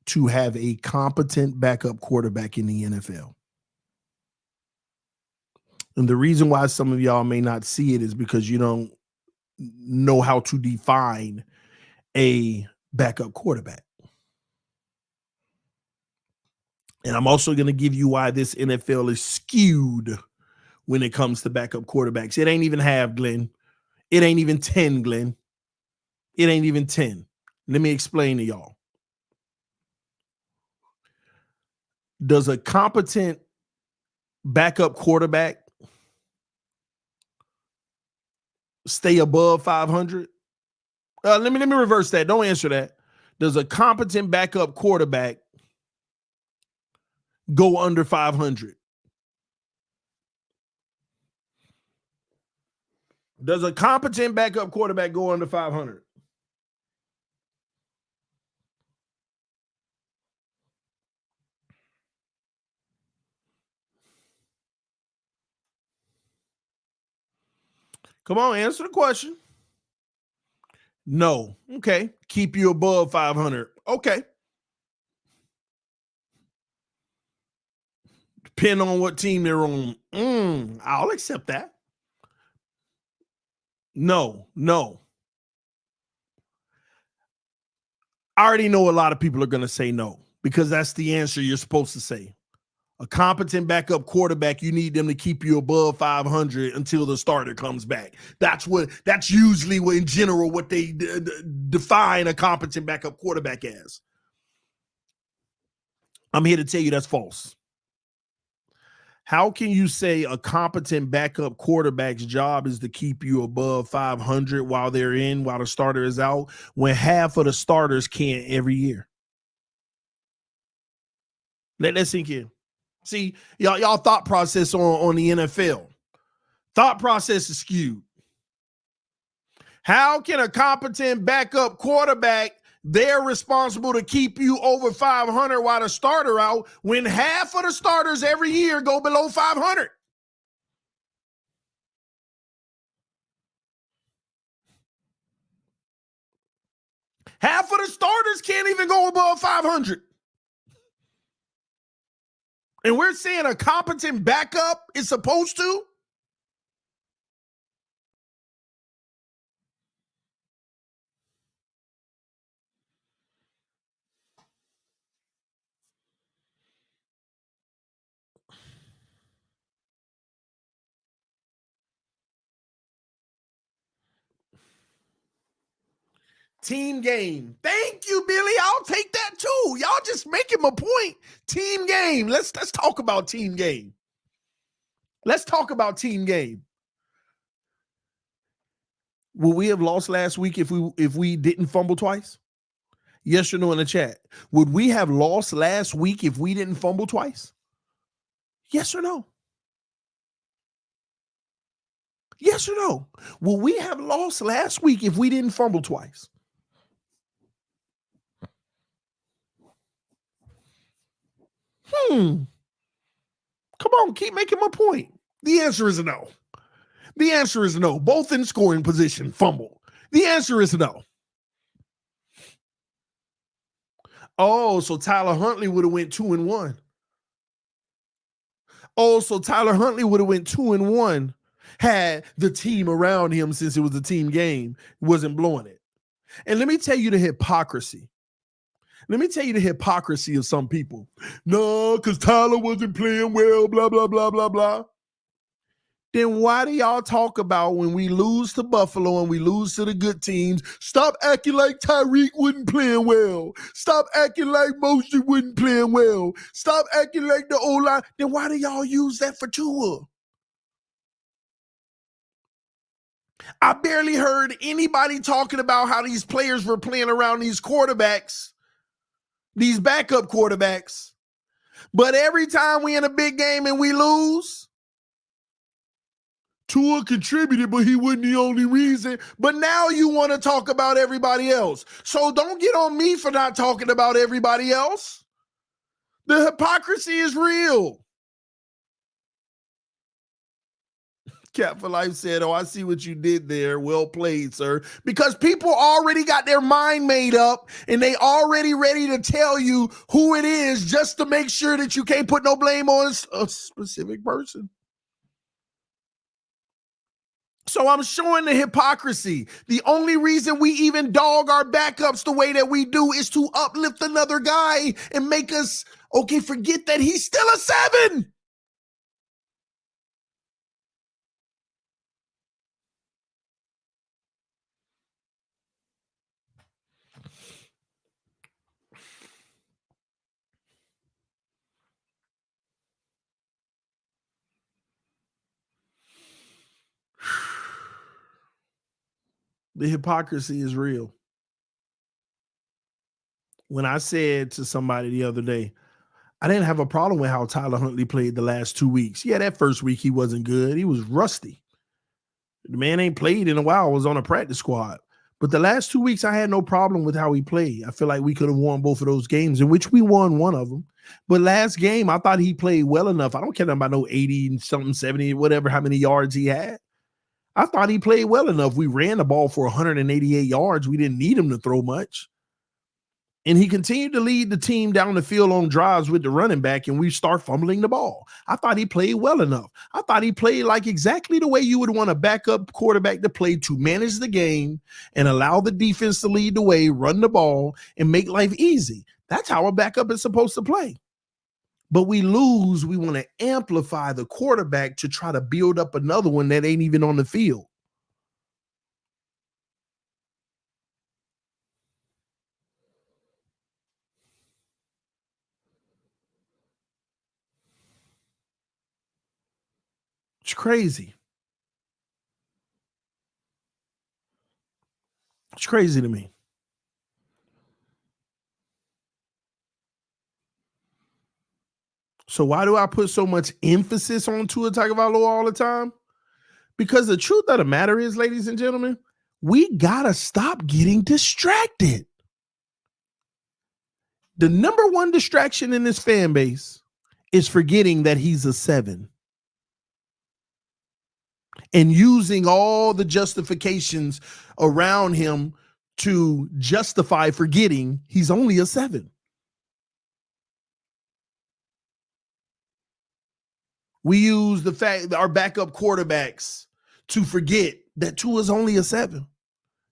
B: to have a competent backup quarterback in the NFL. And the reason why some of y'all may not see it is because you don't know how to define a backup quarterback. And I'm also going to give you why this NFL is skewed when it comes to backup quarterbacks. It ain't even half, Glenn. It ain't even 10, Glenn. It ain't even 10. Let me explain to y'all. Does a competent backup quarterback stay above 500? Let me reverse that. Don't answer that. Does a competent backup quarterback go under 500? Does a competent backup quarterback go under 500? Come on, answer the question. No. Okay. Keep you above 500. Okay. Depending on what team they're on. I'll accept that. No. I already know a lot of people are going to say no because that's the answer you're supposed to say. A competent backup quarterback, you need them to keep you above 500 until the starter comes back. That's usually what, in general, what they define a competent backup quarterback as. I'm here to tell you that's false. How can you say a competent backup quarterback's job is to keep you above 500 while the starter is out, when half of the starters can't every year? Let that sink in. See, y'all thought process on the NFL. Thought process is skewed. How can a competent backup quarterback, they're responsible to keep you over 500 while the starter out, when half of the starters every year go below 500? Half of the starters can't even go above 500. And we're saying a competent backup is supposed to? Team game. Thank you, Billy. I'll take that too. Y'all just making my point. Team game. Let's talk about team game. Let's talk about team game. Will we have lost last week if we didn't fumble twice? Yes or no in the chat. Would we have lost last week if we didn't fumble twice? Yes or no? Yes or no? Will we have lost last week if we didn't fumble twice? Come on, keep making my point. The answer is no. The answer is no. Both in scoring position, fumble. The answer is no. Oh, so Tyler Huntley would have went 2-1. Oh, so Tyler Huntley would have went 2-1 had the team around him, since it was a team game, wasn't blowing it. And let me tell you the hypocrisy. Let me tell you the hypocrisy of some people. No, because Tyler wasn't playing well, blah, blah, blah, blah, blah. Then why do y'all talk about, when we lose to Buffalo and we lose to the good teams, stop acting like Tyreek wasn't playing well. Stop acting like Mosley wasn't playing well. Stop acting like the O-line. Then why do y'all use that for Tua? I barely heard anybody talking about how these players were playing around these quarterbacks, these backup quarterbacks. But every time we in a big game and we lose, Tua contributed, but he wasn't the only reason. But now you want to talk about everybody else. So don't get on me for not talking about everybody else. The hypocrisy is real. Cat for Life said, oh, I see what you did there. Well played, sir. Because people already got their mind made up and they already ready to tell you who it is, just to make sure that you can't put no blame on a specific person. So I'm showing the hypocrisy. The only reason we even dog our backups the way that we do is to uplift another guy and make us, okay, forget that he's still a 7. The hypocrisy is real. When I said to somebody the other day, I didn't have a problem with how Tyler Huntley played the last 2 weeks. Yeah, that first week he wasn't good. He was rusty. The man ain't played in a while, was on a practice squad. But the last 2 weeks, I had no problem with how he played. I feel like we could have won both of those games, in which we won one of them. But last game, I thought he played well enough. I don't care about no 80 and something, 70, whatever, how many yards he had. I thought he played well enough. We ran the ball for 188 yards. We didn't need him to throw much. And he continued to lead the team down the field on drives with the running back, and we start fumbling the ball. I thought he played well enough. I thought he played like exactly the way you would want a backup quarterback to play, to manage the game and allow the defense to lead the way, run the ball, and make life easy. That's how a backup is supposed to play. But we lose. We want to amplify the quarterback to try to build up another one that ain't even on the field. It's crazy. It's crazy to me. So why do I put so much emphasis on Tua Tagovailoa all the time? Because the truth of the matter is, ladies and gentlemen, we got to stop getting distracted. The number one distraction in this fan base is forgetting that he's a 7 and using all the justifications around him to justify forgetting he's only a 7. We use the fact that our backup quarterbacks to forget that Tua's only a 7.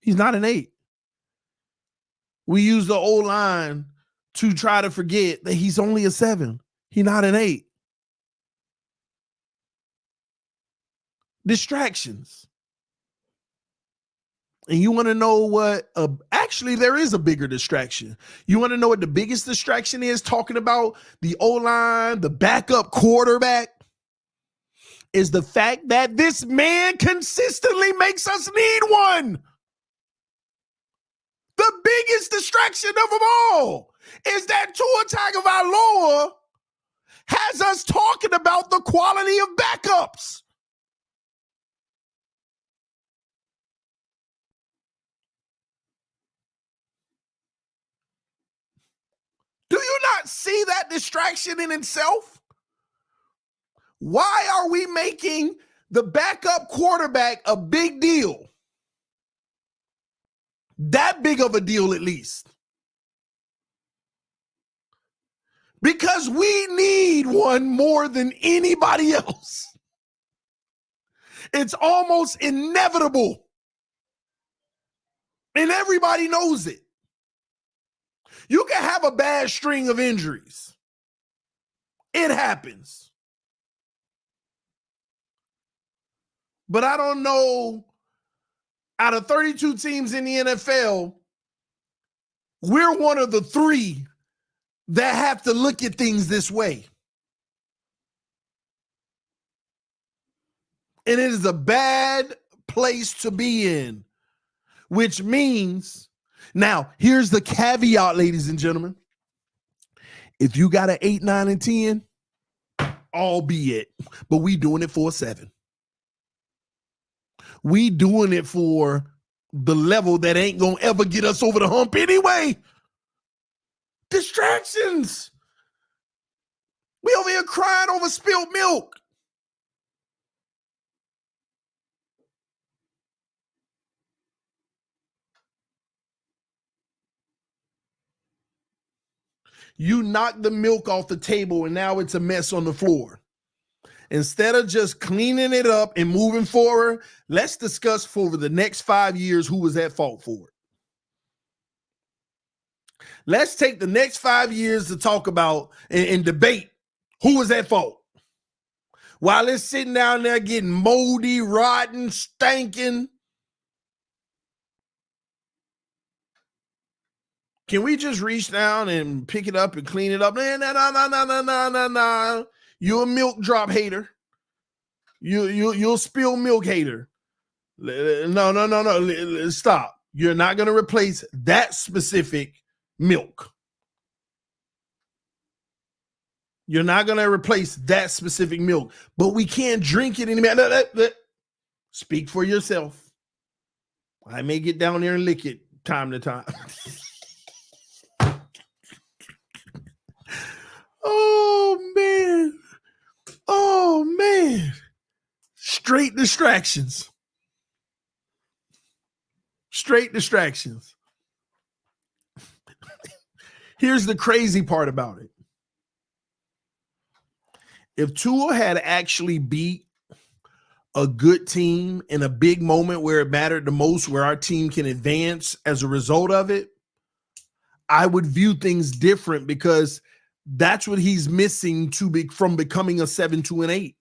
B: He's not an 8. We use the O-line to try to forget that he's only a 7. He's not an 8. Distractions. And you want to know what? Actually, there is a bigger distraction. You want to know what the biggest distraction is? Talking about the O-line, the backup quarterback, is the fact that this man consistently makes us need one. The biggest distraction of them all is that Tua Tagovailoa has us talking about the quality of backups. Do you not see that distraction in itself? Why are we making the backup quarterback a big deal? That big of a deal, at least. Because we need one more than anybody else. It's almost inevitable. And everybody knows it. You can have a bad string of injuries. It happens. But I don't know, out of 32 teams in the NFL, we're one of the 3 that have to look at things this way. And it is a bad place to be in, which means, now here's the caveat, ladies and gentlemen. If you got an 8, 9, and 10, albeit, but we doing it for a 7. We doing it for the level that ain't going to ever get us over the hump anyway. Distractions. We over here crying over spilled milk. You knock the milk off the table and now it's a mess on the floor. Instead of just cleaning it up and moving forward, let's discuss for the next 5 years who was at fault for it. Let's take the next 5 years to talk about and debate who was at fault. While it's sitting down there getting moldy, rotten, stinking. Can we just reach down and pick it up and clean it up? No. You're a milk drop hater. You'll spill milk hater. No. Stop. You're not going to replace that specific milk. You're not going to replace that specific milk. But we can't drink it anymore. Speak for yourself. I may get down there and lick it time to time. Oh, man. Straight distractions. Here's the crazy part about it. If Tua had actually beat a good team in a big moment where it mattered the most, where our team can advance as a result of it, I would view things different, because That's what he's missing from becoming a 7-2-8.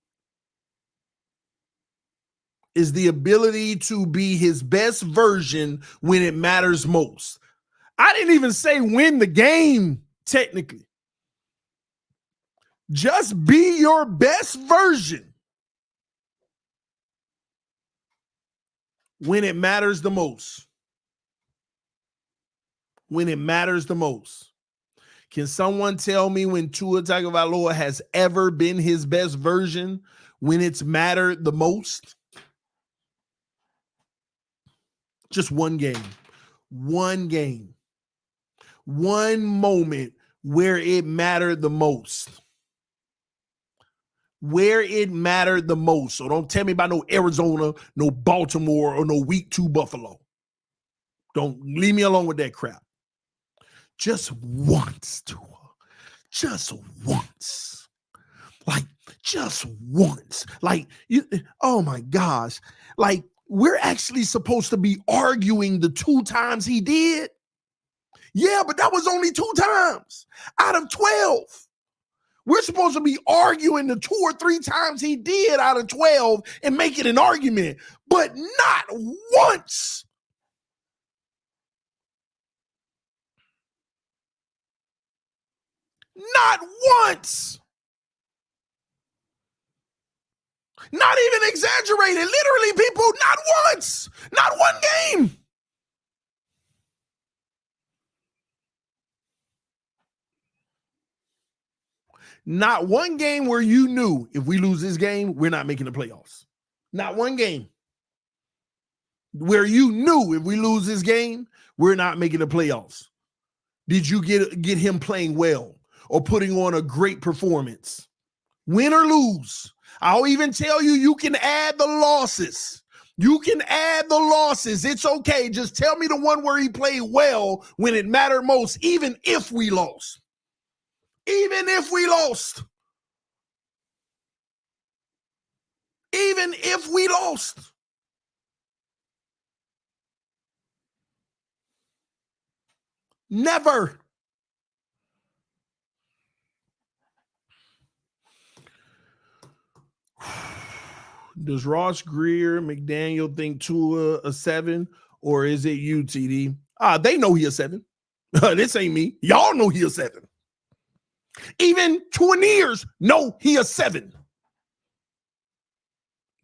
B: Is the ability to be his best version when it matters most. I didn't even say win the game, technically. Just be your best version when it matters the most. When it matters the most. Can someone tell me when Tua Tagovailoa has ever been his best version when it's mattered the most? Just one game. One game. One moment where it mattered the most. Where it mattered the most. So don't tell me about no Arizona, no Baltimore, or no week 2 Buffalo. Don't leave me alone with that crap. Just once, Tua. Just once. Like, just once. Like, oh my gosh. Like, we're actually supposed to be arguing the 2 times he did. Yeah, but that was only 2 times out of 12. We're supposed to be arguing the 2 or 3 times he did out of 12 and make it an argument, but not once. Not once. Not even exaggerated. Literally, people, not once. Not one game. Not one game where you knew if we lose this game, we're not making the playoffs. Not one game where you knew if we lose this game, we're not making the playoffs. Did you get him playing well or putting on a great performance? Win or lose. I'll even tell you, you can add the losses. You can add the losses. It's okay. Just tell me the one where he played well when it mattered most, even if we lost. Even if we lost. Even if we lost. Never. Does Ross, Grier, McDaniel think Tua a 7, or is it you, TD? They know he a 7. This ain't me. Y'all know he a 7. Even Twinneers know he a 7.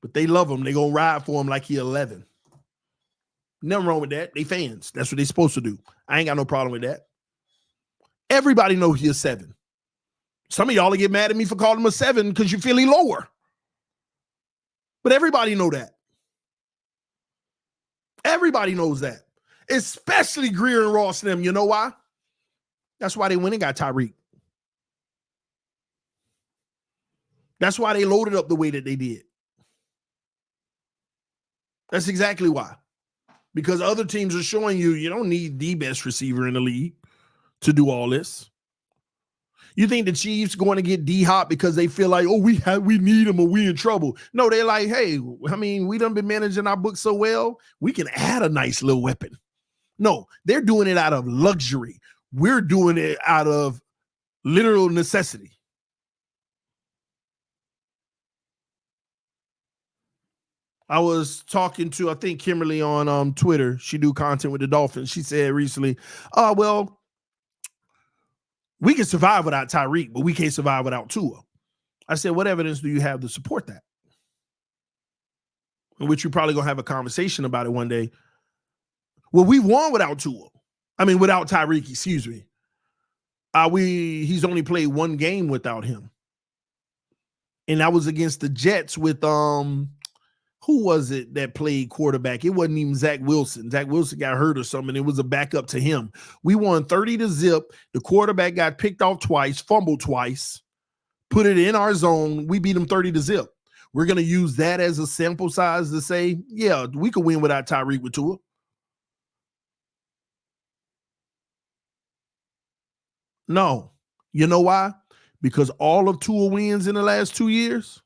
B: But they love him. They gonna ride for him like he 11. Nothing wrong with that. They fans. That's what they supposed to do. I ain't got no problem with that. Everybody know he a 7. Some of y'all will get mad at me for calling him a 7 because you feel he lower. But everybody know that. Everybody knows that. Especially Grier and Ross and them. You know why? That's why they went and got Tyreek. That's why they loaded up the way that they did. That's exactly why. Because other teams are showing you don't need the best receiver in the league to do all this. You think the Chiefs going to get D-Hop because they feel like, we need him or we in trouble. No, they're like, hey, we done been managing our book so well, we can add a nice little weapon. No, they're doing it out of luxury. We're doing it out of literal necessity. I was talking to, I think, Kimberly on Twitter. She do content with the Dolphins. She said recently, we can survive without Tyreek, but we can't survive without Tua. I said, what evidence do you have to support that? In which you're probably going to have a conversation about it one day. Well, we won without Tua. Without Tyreek, excuse me. He's only played one game without him. And that was against the Jets with, who was it that played quarterback? It wasn't even Zach Wilson. Zach Wilson got hurt or something. It was a backup to him. We won 30-0. The quarterback got picked off twice, fumbled twice, put it in our zone. We beat him 30-0. We're going to use that as a sample size to say, yeah, we could win without Tyreek with Tua. No. You know why? Because all of Tua wins in the last 2 years.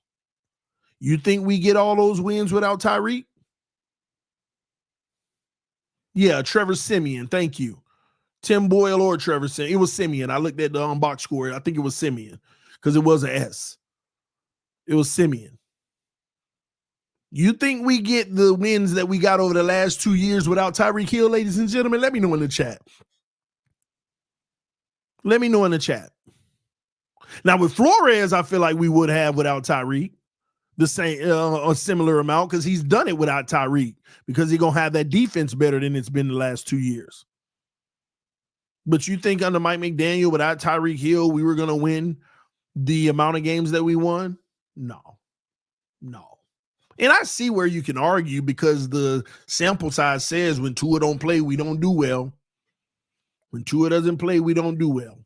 B: You think we get all those wins without Tyreek? Yeah, Trevor Siemian, thank you. Tim Boyle or Trevor Siemian. It was Siemian. I looked at the box score. I think it was Siemian because it was an S. It was Siemian. You think we get the wins that we got over the last 2 years without Tyreek Hill, ladies and gentlemen? Let me know in the chat. Let me know in the chat. Now with Flores, I feel like we would have without Tyreek the same a similar amount because he's done it without Tyreek because he's gonna have that defense better than it's been the last 2 years. But you think under Mike McDaniel without Tyreek Hill, we were gonna win the amount of games that we won? No. And I see where you can argue because the sample size says when Tua don't play, we don't do well. When Tua doesn't play, we don't do well.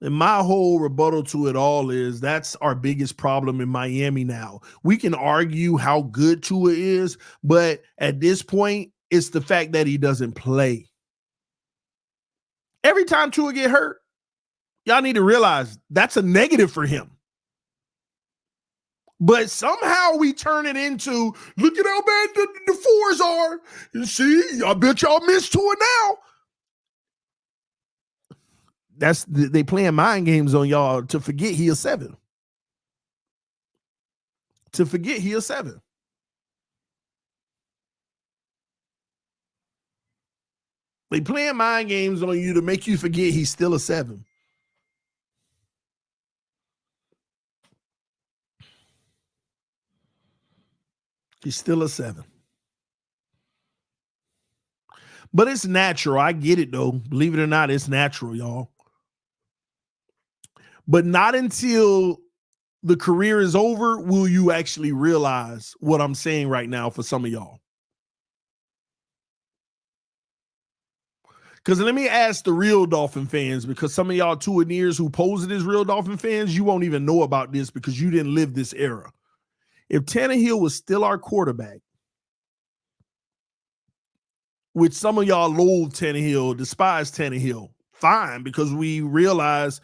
B: And my whole rebuttal to it all is that's our biggest problem in Miami now. We can argue how good Tua is, but at this point, it's the fact that he doesn't play. Every time Tua get hurt, y'all need to realize that's a negative for him. But somehow we turn it into, look at how bad the fours are. You see, I bet y'all miss Tua now. They playing mind games on y'all to forget he a 7. To forget he a 7. They playing mind games on you to make you forget he's still a 7. He's still a 7. But it's natural. I get it, though. Believe it or not, it's natural, y'all. But not until the career is over will you actually realize what I'm saying right now for some of y'all. Because let me ask the real Dolphin fans, because some of y'all Tua-neers who posed as real Dolphin fans, you won't even know about this because you didn't live this era. If Tannehill was still our quarterback, which some of y'all loathe Tannehill, despise Tannehill, fine, because we realize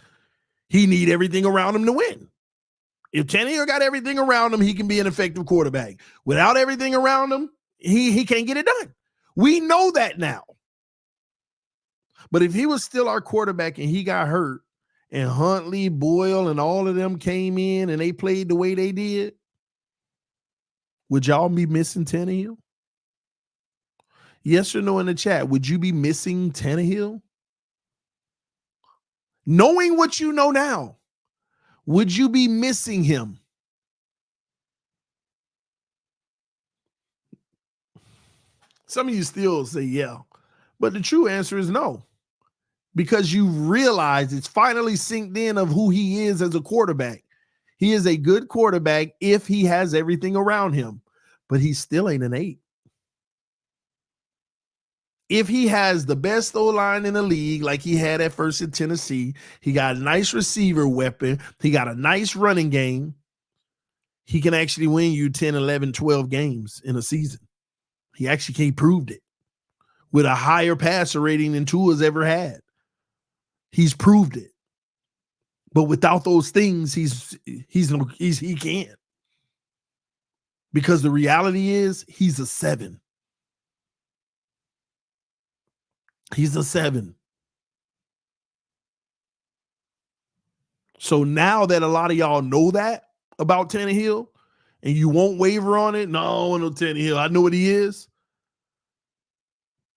B: he need everything around him to win. If Tannehill got everything around him, he can be an effective quarterback. Without everything around him, he can't get it done. We know that now. But if he was still our quarterback and he got hurt and Huntley, Boyle, and all of them came in and they played the way they did, would y'all be missing Tannehill? Yes or no in the chat. Would you be missing Tannehill? Knowing what you know now, would you be missing him? Some of you still say yeah, but the true answer is no. Because you realize it's finally synced in of who he is as a quarterback. He is a good quarterback if he has everything around him, but he still ain't an 8. If he has the best O-line in the league, like he had at first in Tennessee, he got a nice receiver weapon, he got a nice running game, he can actually win you 10, 11, 12 games in a season. He actually proved it with a higher passer rating than Tua's ever had. He's proved it. But without those things, he can't. Because the reality is he's a 7. He's a 7. So now that a lot of y'all know that about Tannehill and you won't waver on it, no Tannehill, I know what he is.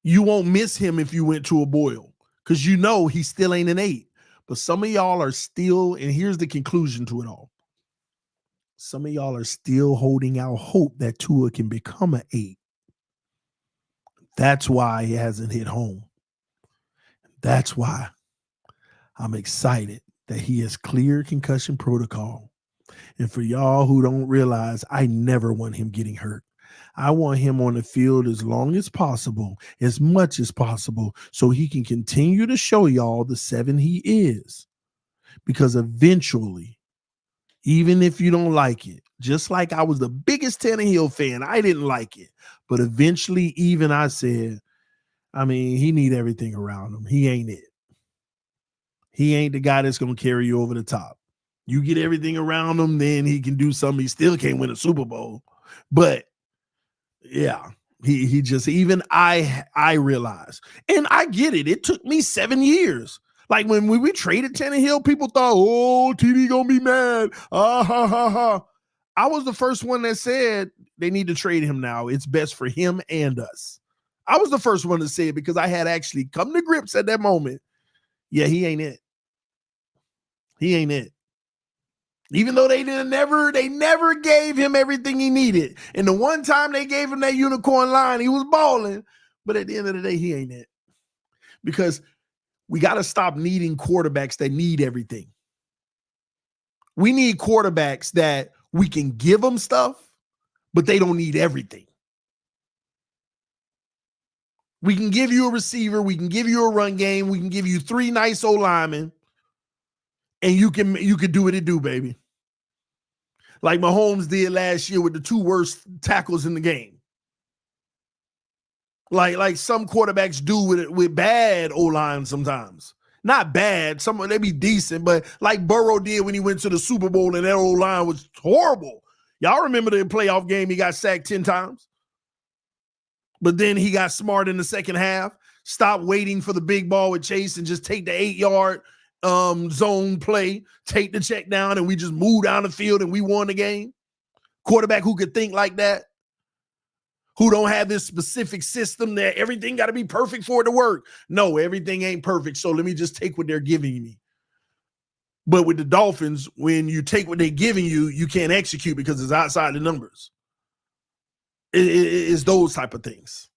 B: You won't miss him if you went to a Boyle because you know he still ain't an 8. But some of y'all are still, and here's the conclusion to it all. Some of y'all are still holding out hope that Tua can become an 8. That's why he hasn't hit home. That's why I'm excited that he has cleared concussion protocol. And for y'all who don't realize, I never want him getting hurt. I want him on the field as long as possible, as much as possible, so he can continue to show y'all the 7 he is. Because eventually, even if you don't like it, just like I was the biggest Tannehill fan, I didn't like it. But eventually, even I said, he need everything around him. He ain't it. He ain't the guy that's going to carry you over the top. You get everything around him, then he can do something. He still can't win a Super Bowl. But, yeah, He just, even I realize, and I get it. It took me 7 years. Like when we traded Tannehill, people thought, oh, TD gonna be mad. Ah, ha, ha, ha. I was the first one that said they need to trade him now. It's best for him and us. I was the first one to say it because I had actually come to grips at that moment. Yeah, he ain't it. He ain't it. Even though they never gave him everything he needed. And the one time they gave him that unicorn line, he was balling. But at the end of the day, he ain't it. Because we got to stop needing quarterbacks that need everything. We need quarterbacks that we can give them stuff, but they don't need everything. We can give you a receiver. We can give you a run game. We can give you 3 nice old linemen. And you can do what it do, baby. Like Mahomes did last year with the 2 worst tackles in the game. Like some quarterbacks do with bad O-line sometimes. Not bad. Some they be decent, but like Burrow did when he went to the Super Bowl and that O-line was horrible. Y'all remember the playoff game he got sacked 10 times? But then he got smart in the second half. Stop waiting for the big ball with Chase and just take the 8-yard zone play, take the check down, and we just move down the field and we won the game. Quarterback who could think like that, who don't have this specific system that everything got to be perfect for it to work. No, everything ain't perfect, so let me just take what they're giving me. But with the Dolphins, when you take what they're giving you, you can't execute because it's outside the numbers. It's those type of things.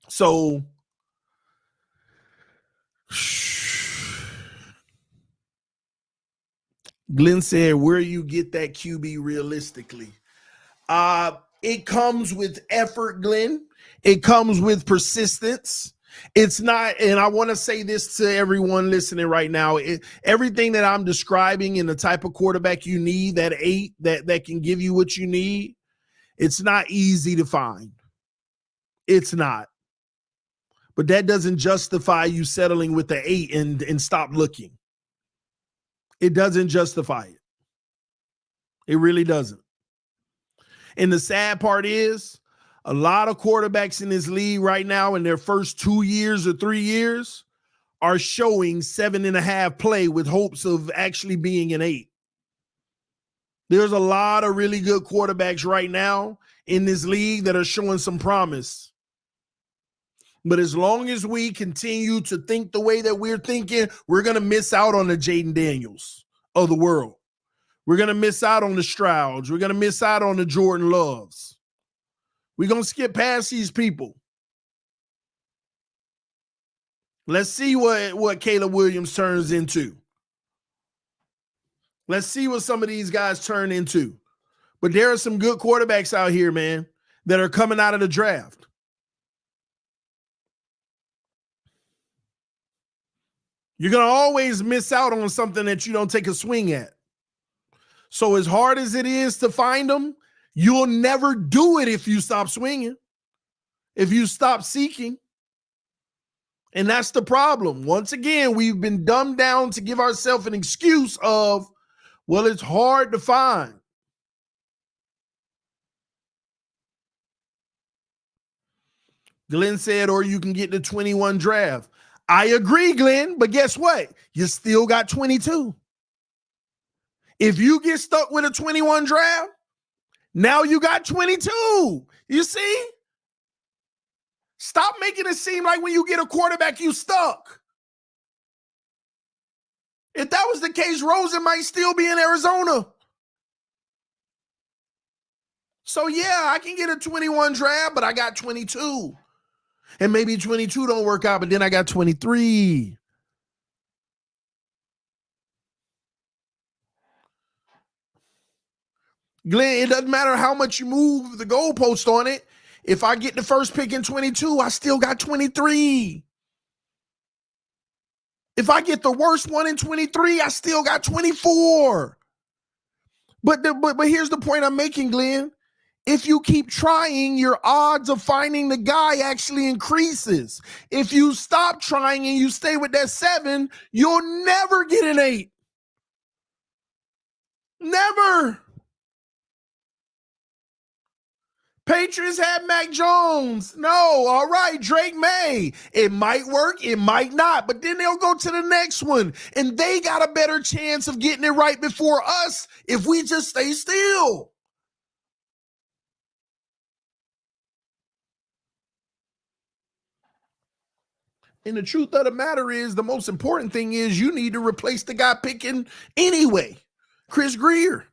B: So Glenn said, where you get that QB realistically? It comes with effort, Glenn. It comes with persistence. It's not, and I want to say this to everyone listening right now. Everything that I'm describing in the type of quarterback you need, that 8 that can give you what you need, it's not easy to find. It's not. But that doesn't justify you settling with the 8 and stop looking. It doesn't justify it. It really doesn't. And the sad part is a lot of quarterbacks in this league right now in their first 2 years or 3 years are showing 7.5 play with hopes of actually being an 8. There's a lot of really good quarterbacks right now in this league that are showing some promise. But as long as we continue to think the way that we're thinking, we're going to miss out on the Jaden Daniels of the world. We're going to miss out on the Strouds. We're going to miss out on the Jordan Loves. We're going to skip past these people. Let's see what Caleb Williams turns into. Let's see what some of these guys turn into. But there are some good quarterbacks out here, man, that are coming out of the draft. You're going to always miss out on something that you don't take a swing at. So as hard as it is to find them, you'll never do it if you stop swinging, if you stop seeking. And that's the problem. Once again, we've been dumbed down to give ourselves an excuse of, well, it's hard to find. Glenn said, or you can get the 21 draft. I agree, Glenn, but guess what? You still got 22. If you get stuck with a 21 draft, now you got 22. You see? Stop making it seem like when you get a quarterback, you stuck. If that was the case, Rosen might still be in Arizona. So, yeah, I can get a 21 draft, but I got 22. And maybe 22 don't work out, but then I got 23. Glenn, it doesn't matter how much you move the goalpost on it. If I get the first pick in 22, I still got 23. If I get the worst one in 23, I still got 24. But here's the point I'm making, Glenn. If you keep trying, your odds of finding the guy actually increases. If you stop trying and you stay with that 7, you'll never get an 8. Never. Patriots had Mac Jones. No, all right, Drake May. It might work, it might not, but then they'll go to the next one, and they got a better chance of getting it right before us if we just stay still. And the truth of the matter is, the most important thing is you need to replace the guy picking anyway, Chris Grier.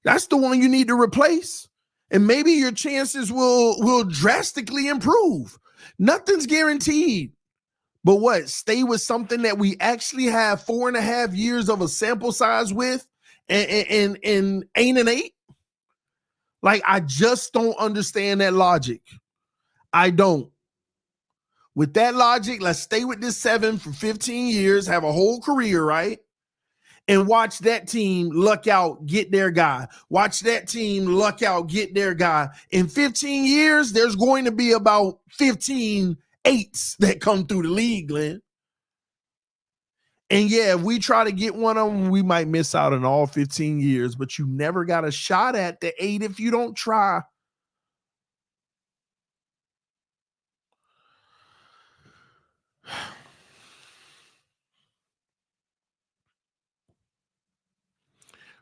B: That's the one you need to replace. And maybe your chances will drastically improve. Nothing's guaranteed. But what? Stay with something that we actually have 4.5 years of a sample size with and ain't an 8? Like, I just don't understand that logic. I don't. With that logic, let's stay with this 7 for 15 years, have a whole career, right? And watch that team luck out, get their guy. Watch that team luck out, get their guy. In 15 years, there's going to be about 15 8s that come through the league, Glenn. And yeah, if we try to get one of them, we might miss out on all 15 years, but you never got a shot at the 8 if you don't try.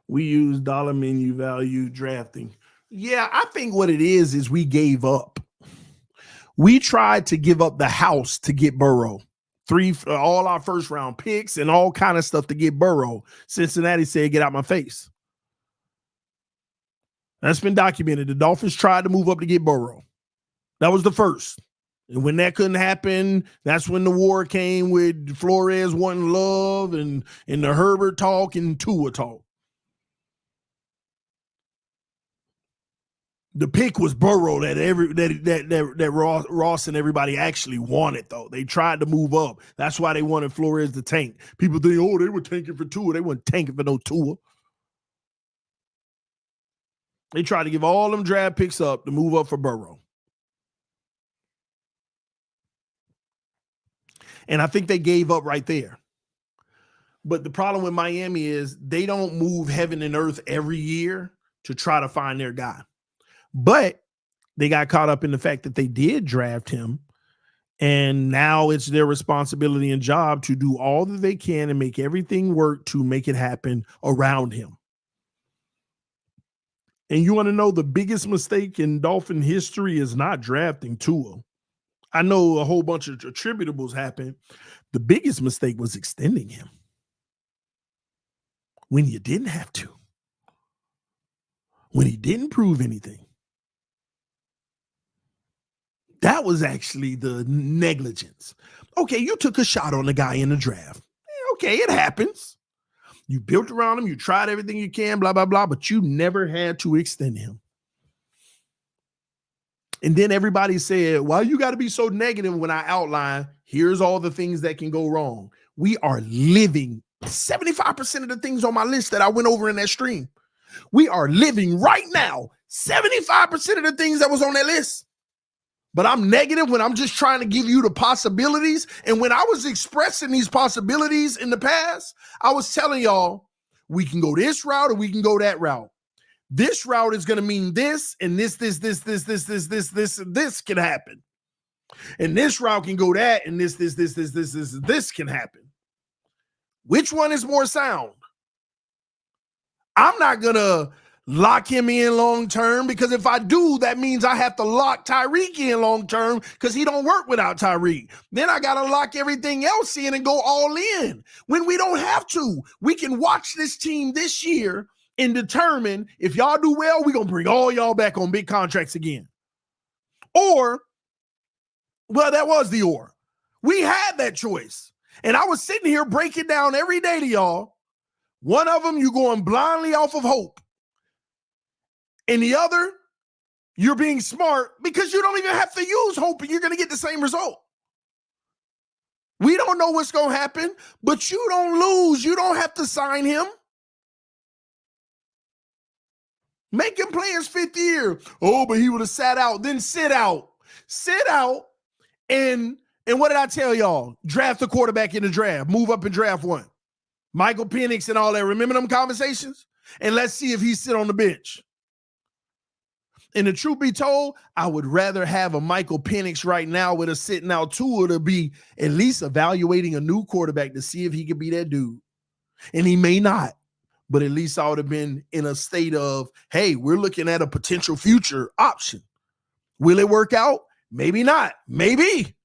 B: We use dollar menu value drafting. Yeah, I think what it is we gave up. We tried to give up the house to get Burrow. All our first round picks and all kind of stuff to get Burrow. Cincinnati said, get out my face. That's been documented. The Dolphins tried to move up to get Burrow. That was the first. And when that couldn't happen, that's when the war came with Flores wanting love and the Herbert talk and Tua talk. The pick was Burrow that Ross and everybody actually wanted, though. They tried to move up. That's why they wanted Flores to tank. People think, oh, they were tanking for Tua. They weren't tanking for no Tua. They tried to give all them draft picks up to move up for Burrow. And I think they gave up right there. But the problem with Miami is they don't move heaven and earth every year to try to find their guy. But they got caught up in the fact that they did draft him, and now it's their responsibility and job to do all that they can and make everything work to make it happen around him. And you want to know the biggest mistake in Dolphin history is not drafting Tua. I know a whole bunch of attributables happened. The biggest mistake was extending him when you didn't have to, when he didn't prove anything. That was actually the negligence. Okay, you took a shot on the guy in the draft. Okay, it happens. You built around him. You tried everything you can, blah, blah, blah, but you never had to extend him. And then everybody said, why you got to be so negative when I outline, here's all the things that can go wrong. We are living 75% of the things on my list that I went over in that stream. We are living right now 75% of the things that was on that list. But I'm negative when I'm just trying to give you the possibilities. And when I was expressing these possibilities in the past, I was telling y'all, we can go this route or we can go that route. This route is going to mean this, and this can happen. And this route can go that, and this can happen. Which one is more sound? I'm not going to lock him in long term, because if I do, that means I have to lock Tyreek in long term because he don't work without Tyreek. Then I got to lock everything else in and go all in when we don't have to. We can watch this team this year and determine if y'all do well, we're going to bring all y'all back on big contracts again. Or, well, that was the or. We had that choice. And I was sitting here breaking down every day to y'all. One of them, you're going blindly off of hope. And the other, you're being smart because you don't even have to use hope and you're going to get the same result. We don't know what's going to happen, but you don't lose. You don't have to sign him. Make him play his 5th year. Oh, but he would have sat out. Then sit out. Sit out. And what did I tell y'all? Draft the quarterback in the draft. Move up and draft one. Michael Penix and all that. Remember them conversations? And let's see if he sit on the bench. And the truth be told, I would rather have a Michael Penix right now with a sitting out Tua to be at least evaluating a new quarterback to see if he could be that dude. And he may not, but at least I would have been in a state of, hey, we're looking at a potential future option. Will it work out? Maybe not. Maybe.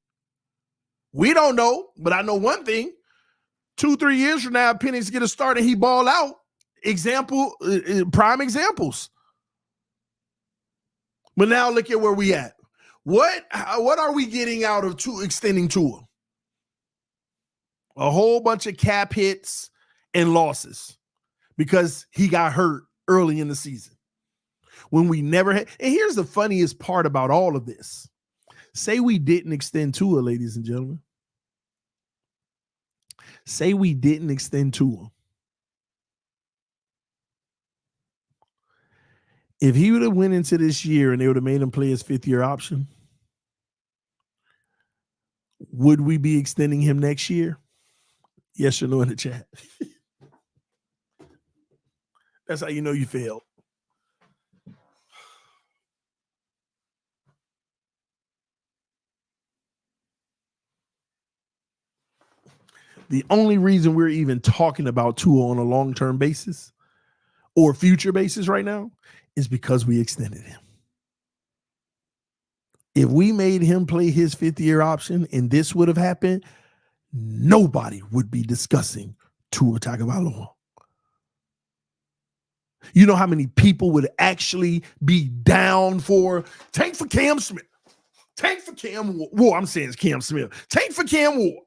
B: We don't know, but I know one thing. 2-3 years from now, Penix get a start and he ball out. Prime examples. But now look at where we at. What are we getting out of extending Tua? A whole bunch of cap hits and losses because he got hurt early in the season. When we never had, and here's the funniest part about all of this. Say we didn't extend Tua, ladies and gentlemen. Say we didn't extend Tua. If he would have went into this year and they would have made him play his 5th-year option, would we be extending him next year? Yes or no in the chat. That's how you know you failed. The only reason we're even talking about Tua on a long-term basis or future basis right now is because we extended him. If we made him play his 5th-year option and this would have happened, nobody would be discussing Tua Tagovailoa. You know how many people would actually be down for tank for Cam Smith, tank for Cam Ward. I'm saying it's Cam Smith. Tank for Cam Ward.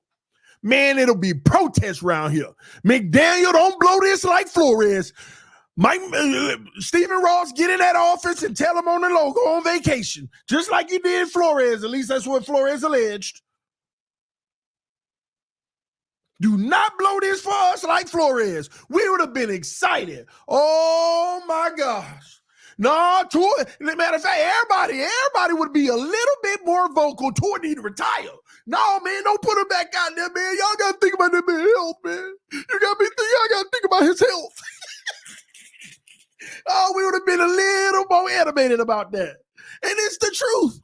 B: Man, it'll be protests around here. McDaniel, don't blow this like Flores. Stephen Ross, get in that office and tell him on the logo on vacation, just like you did Flores. At least that's what Flores alleged. Do not blow this for us like Flores. We would have been excited. Oh, my gosh. No, Tua, matter of fact, everybody would be a little bit more vocal. Tua need to retire. No, man, don't put him back out there, man. Y'all got to think about that man's health, man. Y'all got to think about his health. Oh, we would have been a little more animated about that. And it's the truth.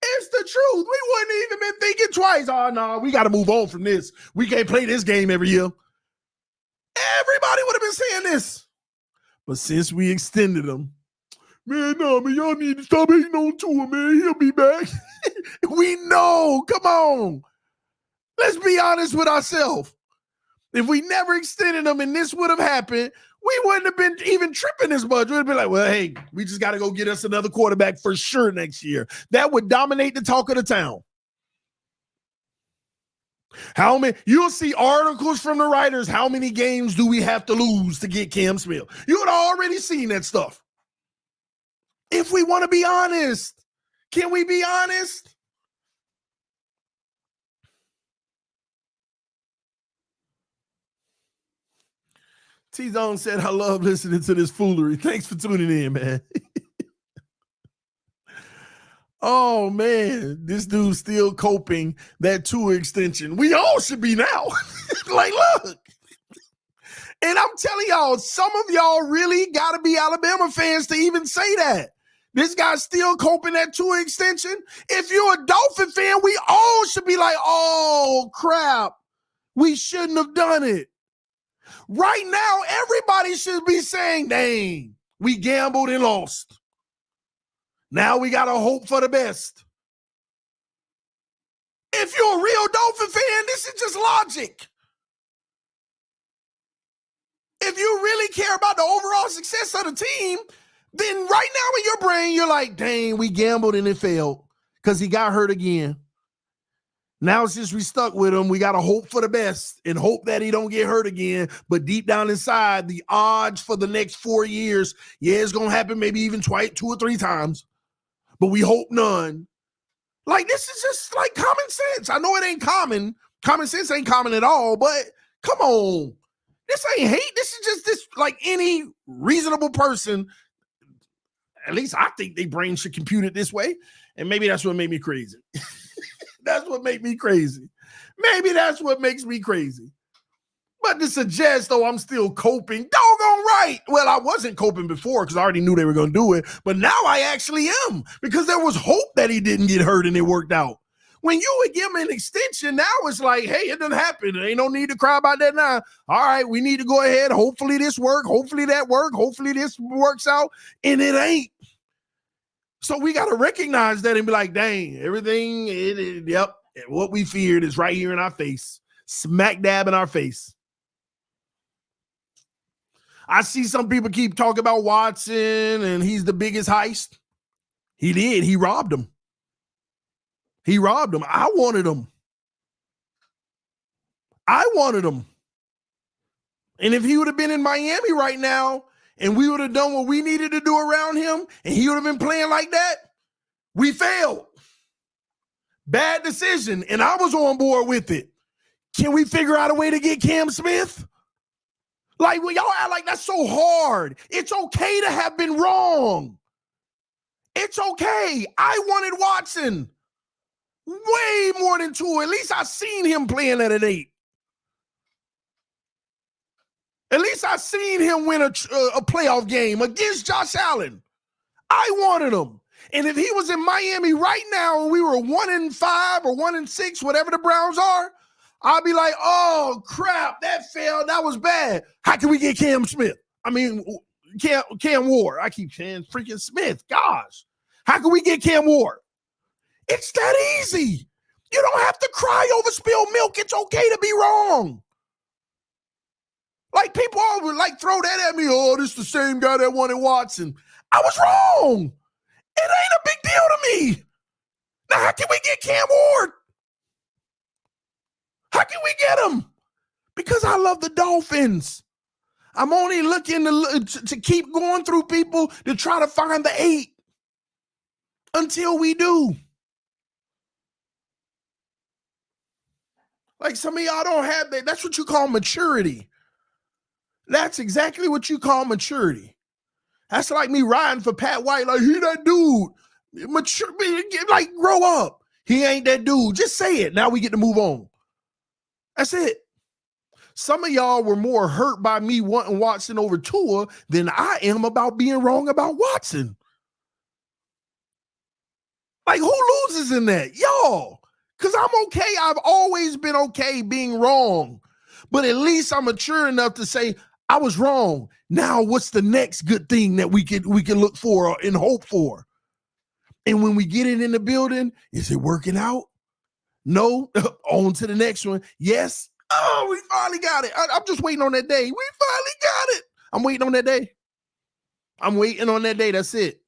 B: It's the truth. We wouldn't even been thinking twice. Oh, no, we got to move on from this. We can't play this game every year. Everybody would have been saying this. But since we extended them, man, no, man, y'all need to stop hating on Tua, man. He'll be back. We know. Come on. Let's be honest with ourselves. If we never extended them and this would have happened, we wouldn't have been even tripping this much. We'd be like, well, hey, we just got to go get us another quarterback for sure next year. That would dominate the talk of the town. How many? You'll see articles from the writers. How many games do we have to lose to get Cam Smith? You would have already seen that stuff. If we want to be honest, can we be honest? T-Zone said, I love listening to this foolery. Thanks for tuning in, man. Oh, man, this dude's still coping that Tua extension. We all should be now. Like, look. And I'm telling y'all, some of y'all really got to be Alabama fans to even say that. This guy's still coping that Tua extension. If you're a Dolphin fan, we all should be like, oh, crap. We shouldn't have done it. Right now, everybody should be saying, dang, we gambled and lost. Now we got to hope for the best. If you're a real Dolphin fan, this is just logic. If you really care about the overall success of the team, then right now in your brain, you're like, dang, we gambled and it failed because he got hurt again. Now since we stuck with him, we got to hope for the best and hope that he don't get hurt again. But deep down inside, the odds for the next 4 years, yeah, it's going to happen maybe even 2 or 3 times. But we hope none. Like, this is just like common sense. I know it ain't common. Common sense ain't common at all, but come on. This ain't hate. This is just this, like any reasonable person. At least I think their brain should compute it this way. And maybe that's what made me crazy. That's what made me crazy. Maybe that's what makes me crazy. But to suggest, I'm still coping, dog, doggone right. Well, I wasn't coping before because I already knew they were going to do it, but now I actually am because there was hope that he didn't get hurt and it worked out. When you would give him an extension, now it's like, hey, it doesn't happen. There ain't no need to cry about that now. All right, we need to go ahead. Hopefully this work. Hopefully that work. Hopefully this works out. And it ain't. So we got to recognize that and be like, dang, everything, yep, what we feared is right here in our face. Smack dab in our face. I see some people keep talking about Watson and he's the biggest heist. He did. He robbed him. He robbed him. I wanted him. And if he would have been in Miami right now and we would have done what we needed to do around him and he would have been playing like that, we failed. Bad decision. And I was on board with it. Can we figure out a way to get Cam Smith? Like, well, y'all act like that's so hard. It's okay to have been wrong. It's okay. I wanted Watson way more than Tua. At least I seen him playing at an 8. At least I seen him win a playoff game against Josh Allen. I wanted him. And if he was in Miami right now and we were 1-5 or 1-6, whatever the Browns are, I'll be like, oh, crap, that failed. That was bad. How can we get Cam Smith? I mean, Cam Ward. I keep saying freaking Smith. Gosh. How can we get Cam Ward? It's that easy. You don't have to cry over spilled milk. It's okay to be wrong. Like, people always like throw that at me. Oh, this is the same guy that wanted Watson. I was wrong. It ain't a big deal to me. Now, how can we get Cam Ward? How can we get him? Because I love the Dolphins. I'm only looking to keep going through people to try to find the 8 until we do. Like, some of y'all don't have that. That's what you call maturity. That's exactly what you call maturity. That's like me riding for Pat White. Like, he that dude. Mature, like, grow up. He ain't that dude. Just say it. Now we get to move on. That's it. Some of y'all were more hurt by me wanting Watson over Tua than I am about being wrong about Watson. Like, who loses in that? Y'all. Because I'm okay. I've always been okay being wrong. But at least I'm mature enough to say, I was wrong. Now, what's the next good thing that we can look for and hope for? And when we get it in the building, is it working out? No. On to the next one. Yes. Oh, we finally got it. I'm just waiting on that day. We finally got it. I'm waiting on that day. I'm waiting on that day. That's it.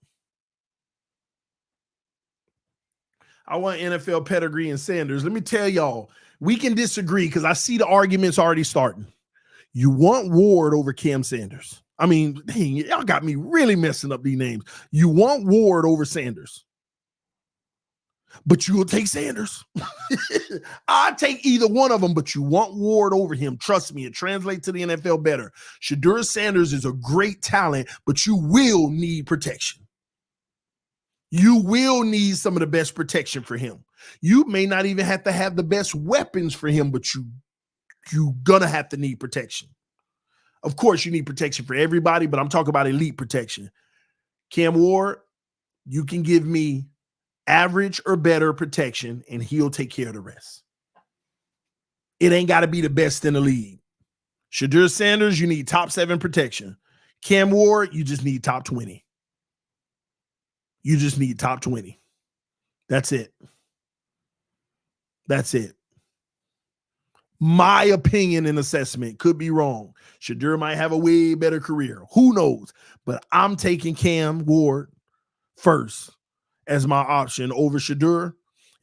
B: I want NFL pedigree and Sanders. Let me tell y'all, we can disagree because I see the arguments already starting. You want Ward over Cam Sanders. I mean, dang, y'all got me really messing up these names. You want Ward over Sanders. But you will take Sanders. I'd take either one of them, but you want Ward over him. Trust me, it translates to the NFL better. Shedeur Sanders is a great talent, but you will need protection. You will need some of the best protection for him. You may not even have to have the best weapons for him, but you're going to have to need protection. Of course, you need protection for everybody, but I'm talking about elite protection. Cam Ward, you can give me average or better protection, and he'll take care of the rest. It ain't got to be the best in the league. Shedeur Sanders, you need top 7 protection. Cam Ward, you just need top 20. You just need top 20. That's it. That's it. My opinion and assessment could be wrong. Shedeur might have a way better career. Who knows? But I'm taking Cam Ward first as my option over Shedeur.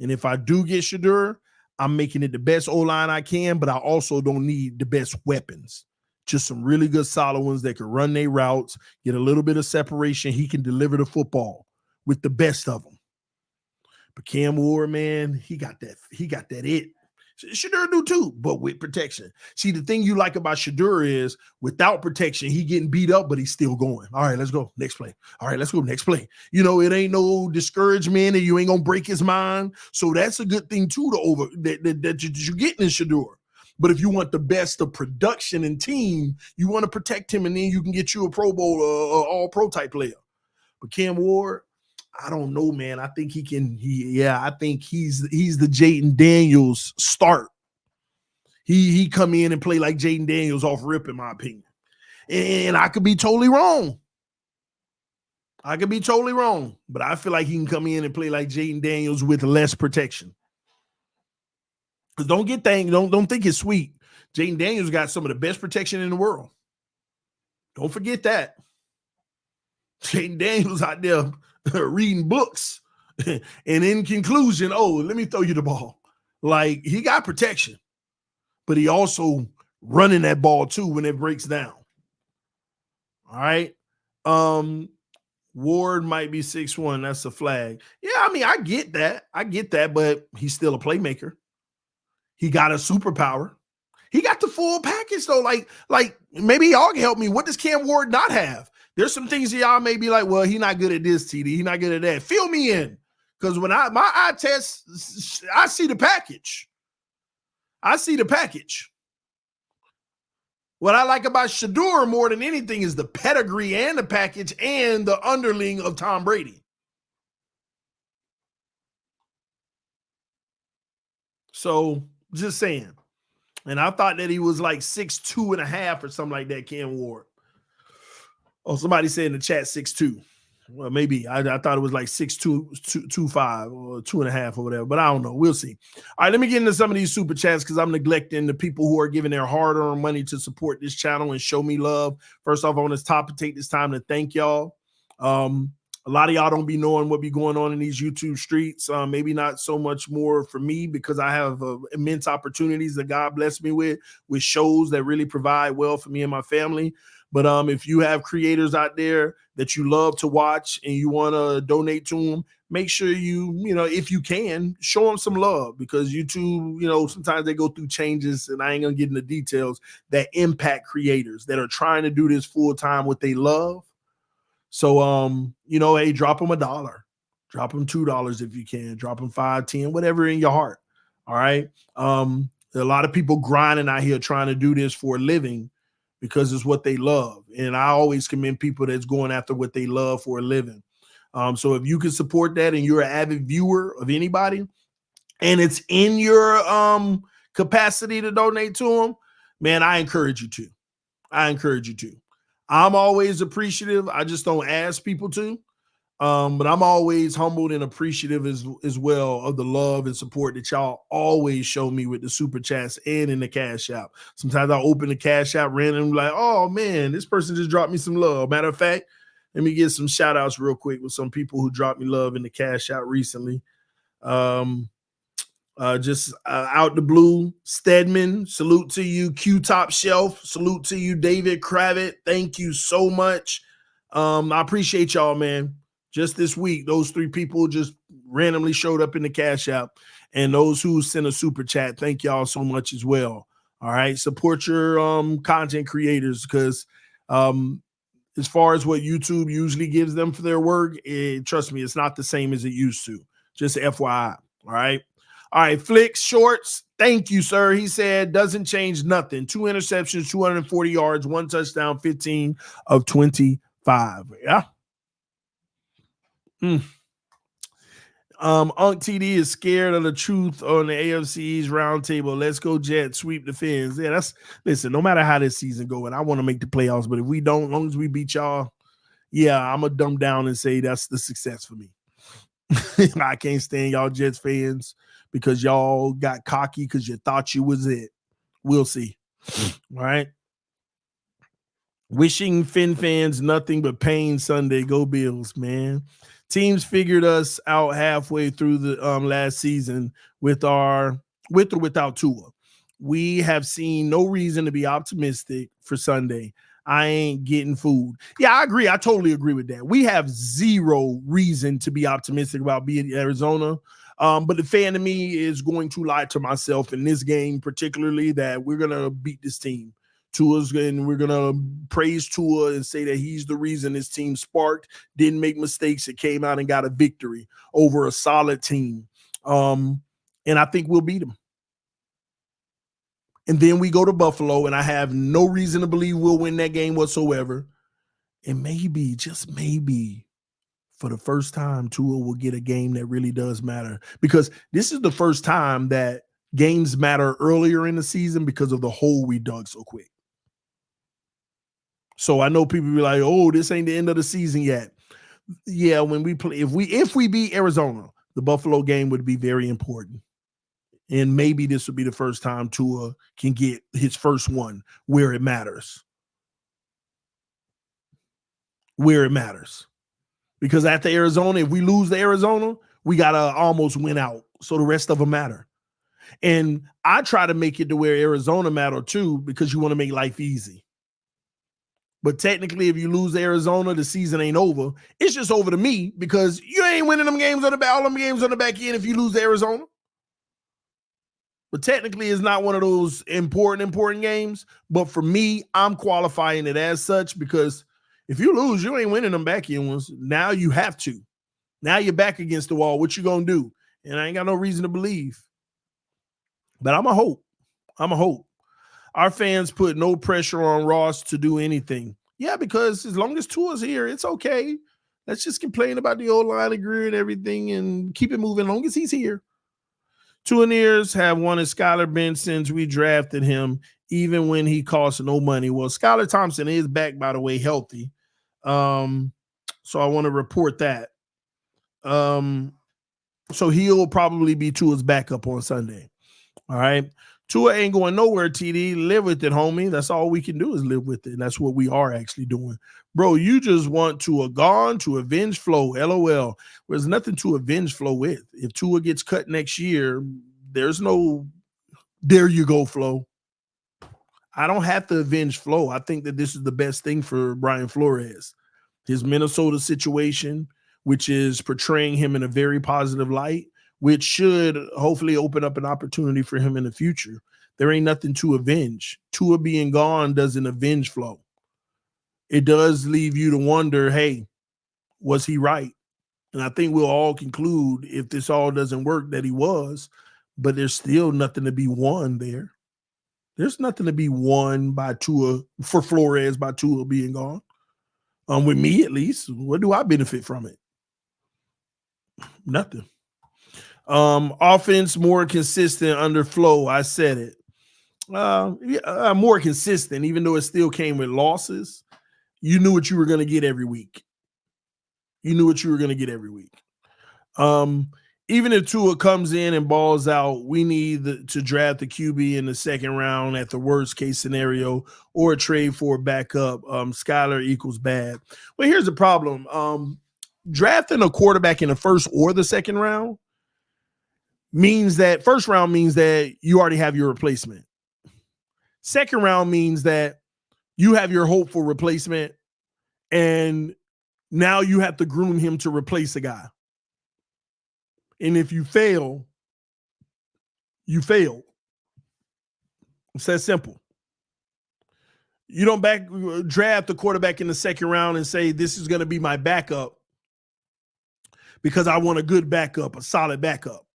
B: And if I do get Shedeur, I'm making it the best O-line I can, but I also don't need the best weapons. Just some really good solid ones that can run their routes, get a little bit of separation. He can deliver the football with the best of them. But Cam Ward, man, he got that it. Shedeur do too, but with protection. See, the thing you like about Shedeur is without protection, he getting beat up, but he's still going. All right, let's go. Next play. All right, let's go. Next play. You know, it ain't no discouragement and you ain't going to break his mind. So that's a good thing too that you're getting in Shedeur. But if you want the best of production and team, you want to protect him, and then you can get you a Pro Bowl or all-pro type player. But Cam Ward, I don't know, man. I think he can. I think he's the Jaden Daniels start. He come in and play like Jaden Daniels off rip, in my opinion. And I could be totally wrong. But I feel like he can come in and play like Jaden Daniels with less protection. Because don't think it's sweet. Jaden Daniels got some of the best protection in the world. Don't forget that. Jaden Daniels out there reading books. And in conclusion, let me throw you the ball. Like, he got protection. But he also running that ball too when it breaks down. All right. Ward might be 6'1". That's a flag. Yeah, I mean, I get that, but he's still a playmaker. He got a superpower. He got the full package, though. Like maybe y'all can help me. What does Cam Ward not have? There's some things y'all may be like, well, he's not good at this, TD. He's not good at that. Fill me in. Because when my eye test, I see the package. What I like about Shedeur more than anything is the pedigree and the package and the underling of Tom Brady. So, just saying. And I thought that he was like 6'2.5" or something like that, Cam Ward. Oh, somebody said in the chat 6'2". Well, maybe. I thought it was like 6'2", 2'5", or 2.5" or whatever, but I don't know. We'll see. All right, let me get into some of these super chats because I'm neglecting the people who are giving their hard-earned money to support this channel and show me love. First off, on this topic, take this time to thank y'all. A lot of y'all don't be knowing what be going on in these YouTube streets. Maybe not so much more for me because I have immense opportunities that God blessed me with shows that really provide well for me and my family. But if you have creators out there that you love to watch and you want to donate to them, make sure if you can, show them some love because YouTube, sometimes they go through changes and I ain't going to get into details that impact creators that are trying to do this full time what they love. So, hey, drop them $1, drop them $2 if you can, drop them 5, 10, whatever in your heart. All right. A lot of people grinding out here trying to do this for a living because it's what they love. And I always commend people that's going after what they love for a living. So if you can support that and you're an avid viewer of anybody and it's in your capacity to donate to them, man, I encourage you to. I'm always appreciative. I just don't ask people to. But I'm always humbled and appreciative as well of the love and support that y'all always show me with the super chats and in the Cash App. Sometimes I open the Cash App randomly like, oh man, this person just dropped me some love. Matter of fact, let me get some shout outs real quick with some people who dropped me love in the Cash App recently. Out the blue, Stedman, salute to you. Q Top Shelf, salute to you. David Kravitz, thank you so much. I appreciate y'all, man. Just this week, those 3 people just randomly showed up in the Cash App. And those who sent a super chat, thank y'all so much as well. All right. Support your content creators because as far as what YouTube usually gives them for their work, trust me, it's not the same as it used to. Just FYI. All right. Flicks Shorts, thank you, sir. He said, doesn't change nothing. 2 interceptions, 240 yards, 1 touchdown, 15 of 25. Yeah. Unc TD is scared of the truth on the AFC's roundtable. Let's go Jets, sweep the Fins. Yeah, listen, no matter how this season going, I want to make the playoffs, but if we don't, as long as we beat y'all, yeah, I'm going to dumb down and say that's the success for me. I can't stand y'all Jets fans because y'all got cocky because you thought you was it. We'll see. All right. Wishing Fin fans nothing but pain Sunday. Go Bills, man. Teams figured us out halfway through the last season with or without Tua. We have seen no reason to be optimistic for Sunday. I ain't getting food. Yeah, I agree. I totally agree with that. We have zero reason to be optimistic about being Arizona. But the fan of me is going to lie to myself in this game, particularly that we're going to beat this team. And we're going to praise Tua and say that he's the reason this team sparked, didn't make mistakes, it came out and got a victory over a solid team. And I think we'll beat them. And then we go to Buffalo, and I have no reason to believe we'll win that game whatsoever. And maybe, just maybe, for the first time, Tua will get a game that really does matter. Because this is the first time that games matter earlier in the season because of the hole we dug so quick. So I know people be like, oh, this ain't the end of the season yet. Yeah, when we play, if we beat Arizona, the Buffalo game would be very important. And maybe this would be the first time Tua can get his first one where it matters. Where it matters. Because after Arizona, if we lose to Arizona, we got to almost win out. So the rest of them matter. And I try to make it to where Arizona matter too, because you want to make life easy. But technically, if you lose to Arizona, the season ain't over. It's just over to me because you ain't winning them games on the back, all them games on the back end if you lose to Arizona. But technically, it's not one of those important games. But for me, I'm qualifying it as such because if you lose, you ain't winning them back end ones. Now you have to. Now you're back against the wall. What you gonna do? And I ain't got no reason to believe. But I'm a hope. Our fans put no pressure on Ross to do anything. Yeah, because as long as Tua's here, it's okay. Let's just complain about the old line of Grier and everything and keep it moving as long as he's here. Tuaniers have wanted Skylar Ben since we drafted him, even when he costs no money. Well, Skylar Thompson is back, by the way, healthy. So I want to report that. So he'll probably be Tua's backup on Sunday. All right. Tua ain't going nowhere, TD. Live with it, homie. That's all we can do is live with it. And that's what we are actually doing. Bro, you just want Tua gone to avenge Flo. LOL. There's nothing to avenge Flo with. If Tua gets cut next year, there's no, there you go, Flo. I don't have to avenge Flo. I think that this is the best thing for Brian Flores. His Minnesota situation, which is portraying him in a very positive light, which should hopefully open up an opportunity for him in the future. There ain't nothing to avenge. Tua being gone doesn't avenge Flo. It does leave you to wonder, hey, was he right? And I think we'll all conclude, if this all doesn't work, that he was, but there's still nothing to be won there. There's nothing to be won by Tua, for Flores, by Tua being gone. With me, at least. What do I benefit from it? Nothing. Offense more consistent under Flo. I said it. More consistent, even though it still came with losses. You knew what you were going to get every week. Even if Tua comes in and balls out, we need to draft the QB in the second round at the worst case scenario, or trade for a backup. Skylar equals bad. Well, here's the problem. Drafting a quarterback in the first or the second round means that first round means that you already have your replacement. Second round means that you have your hopeful replacement, and now you have to groom him to replace a guy. And if you fail, you fail. It's that simple. You don't draft the quarterback in the second round and say, this is going to be my backup because I want a good backup, a solid backup.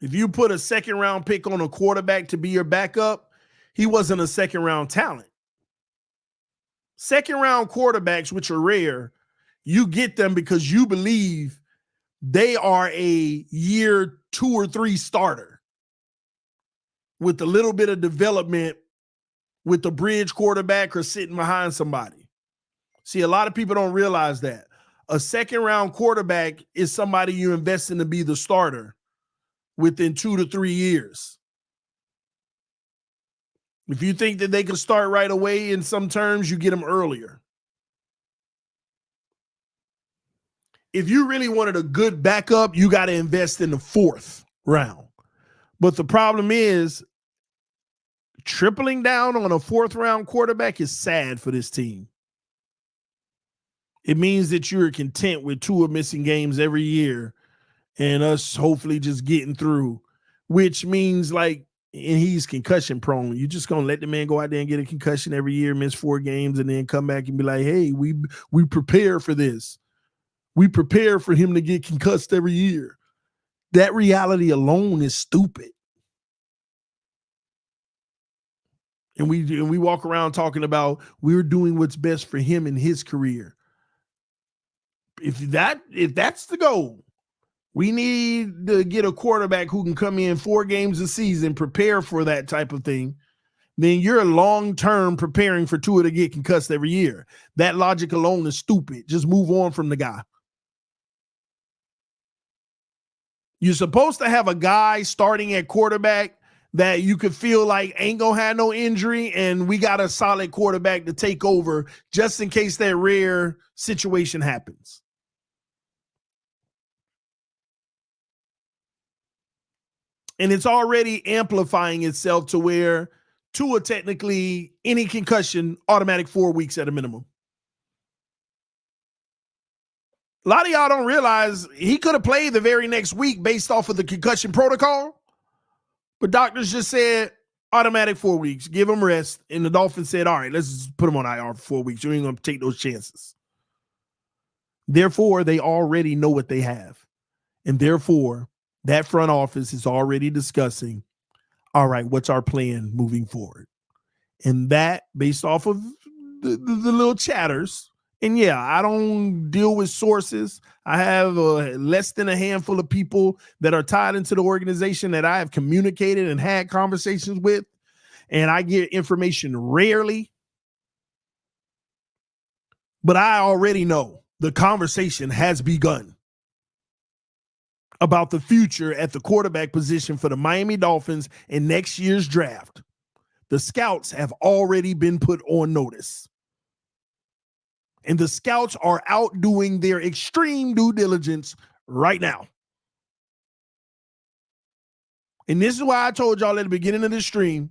B: If you put a second round pick on a quarterback to be your backup, he wasn't a second round talent. Second round quarterbacks, which are rare, you get them because you believe they are a year 2 or 3 starter with a little bit of development with the bridge quarterback or sitting behind somebody. See, a lot of people don't realize that. A second round quarterback is somebody you invest in to be the starter within 2 to 3 years. If you think that they can start right away in some terms, you get them earlier. If you really wanted a good backup, you got to invest in the 4th round. But the problem is, tripling down on a 4th round quarterback is sad for this team. It means that you're content with Tua missing games every year and us hopefully just getting through, which means and he's concussion prone. You're just going to let the man go out there and get a concussion every year, miss 4 games, and then come back and be like, hey, we prepare for this. We prepare for him to get concussed every year. That reality alone is stupid. And we walk around talking about we're doing what's best for him in his career. If that's the goal, we need to get a quarterback who can come in 4 games a season, prepare for that type of thing. Then you're long-term preparing for Tua to get concussed every year. That logic alone is stupid. Just move on from the guy. You're supposed to have a guy starting at quarterback that you could feel like ain't gonna have no injury, and we got a solid quarterback to take over just in case that rare situation happens. And it's already amplifying itself to where Tua technically any concussion, automatic 4 weeks at a minimum. A lot of y'all don't realize he could have played the very next week based off of the concussion protocol, but doctors just said automatic 4 weeks, give him rest. And the Dolphins said, all right, let's just put him on IR for 4 weeks. You ain't going to take those chances. Therefore, they already know what they have. And therefore, that front office is already discussing, all right, what's our plan moving forward? And that, based off of the little chatters, and yeah, I don't deal with sources. I have less than a handful of people that are tied into the organization that I have communicated and had conversations with, and I get information rarely. But I already know the conversation has begun about the future at the quarterback position for the Miami Dolphins in next year's draft. The scouts have already been put on notice. And the scouts are out doing their extreme due diligence right now. And this is why I told y'all at the beginning of the stream,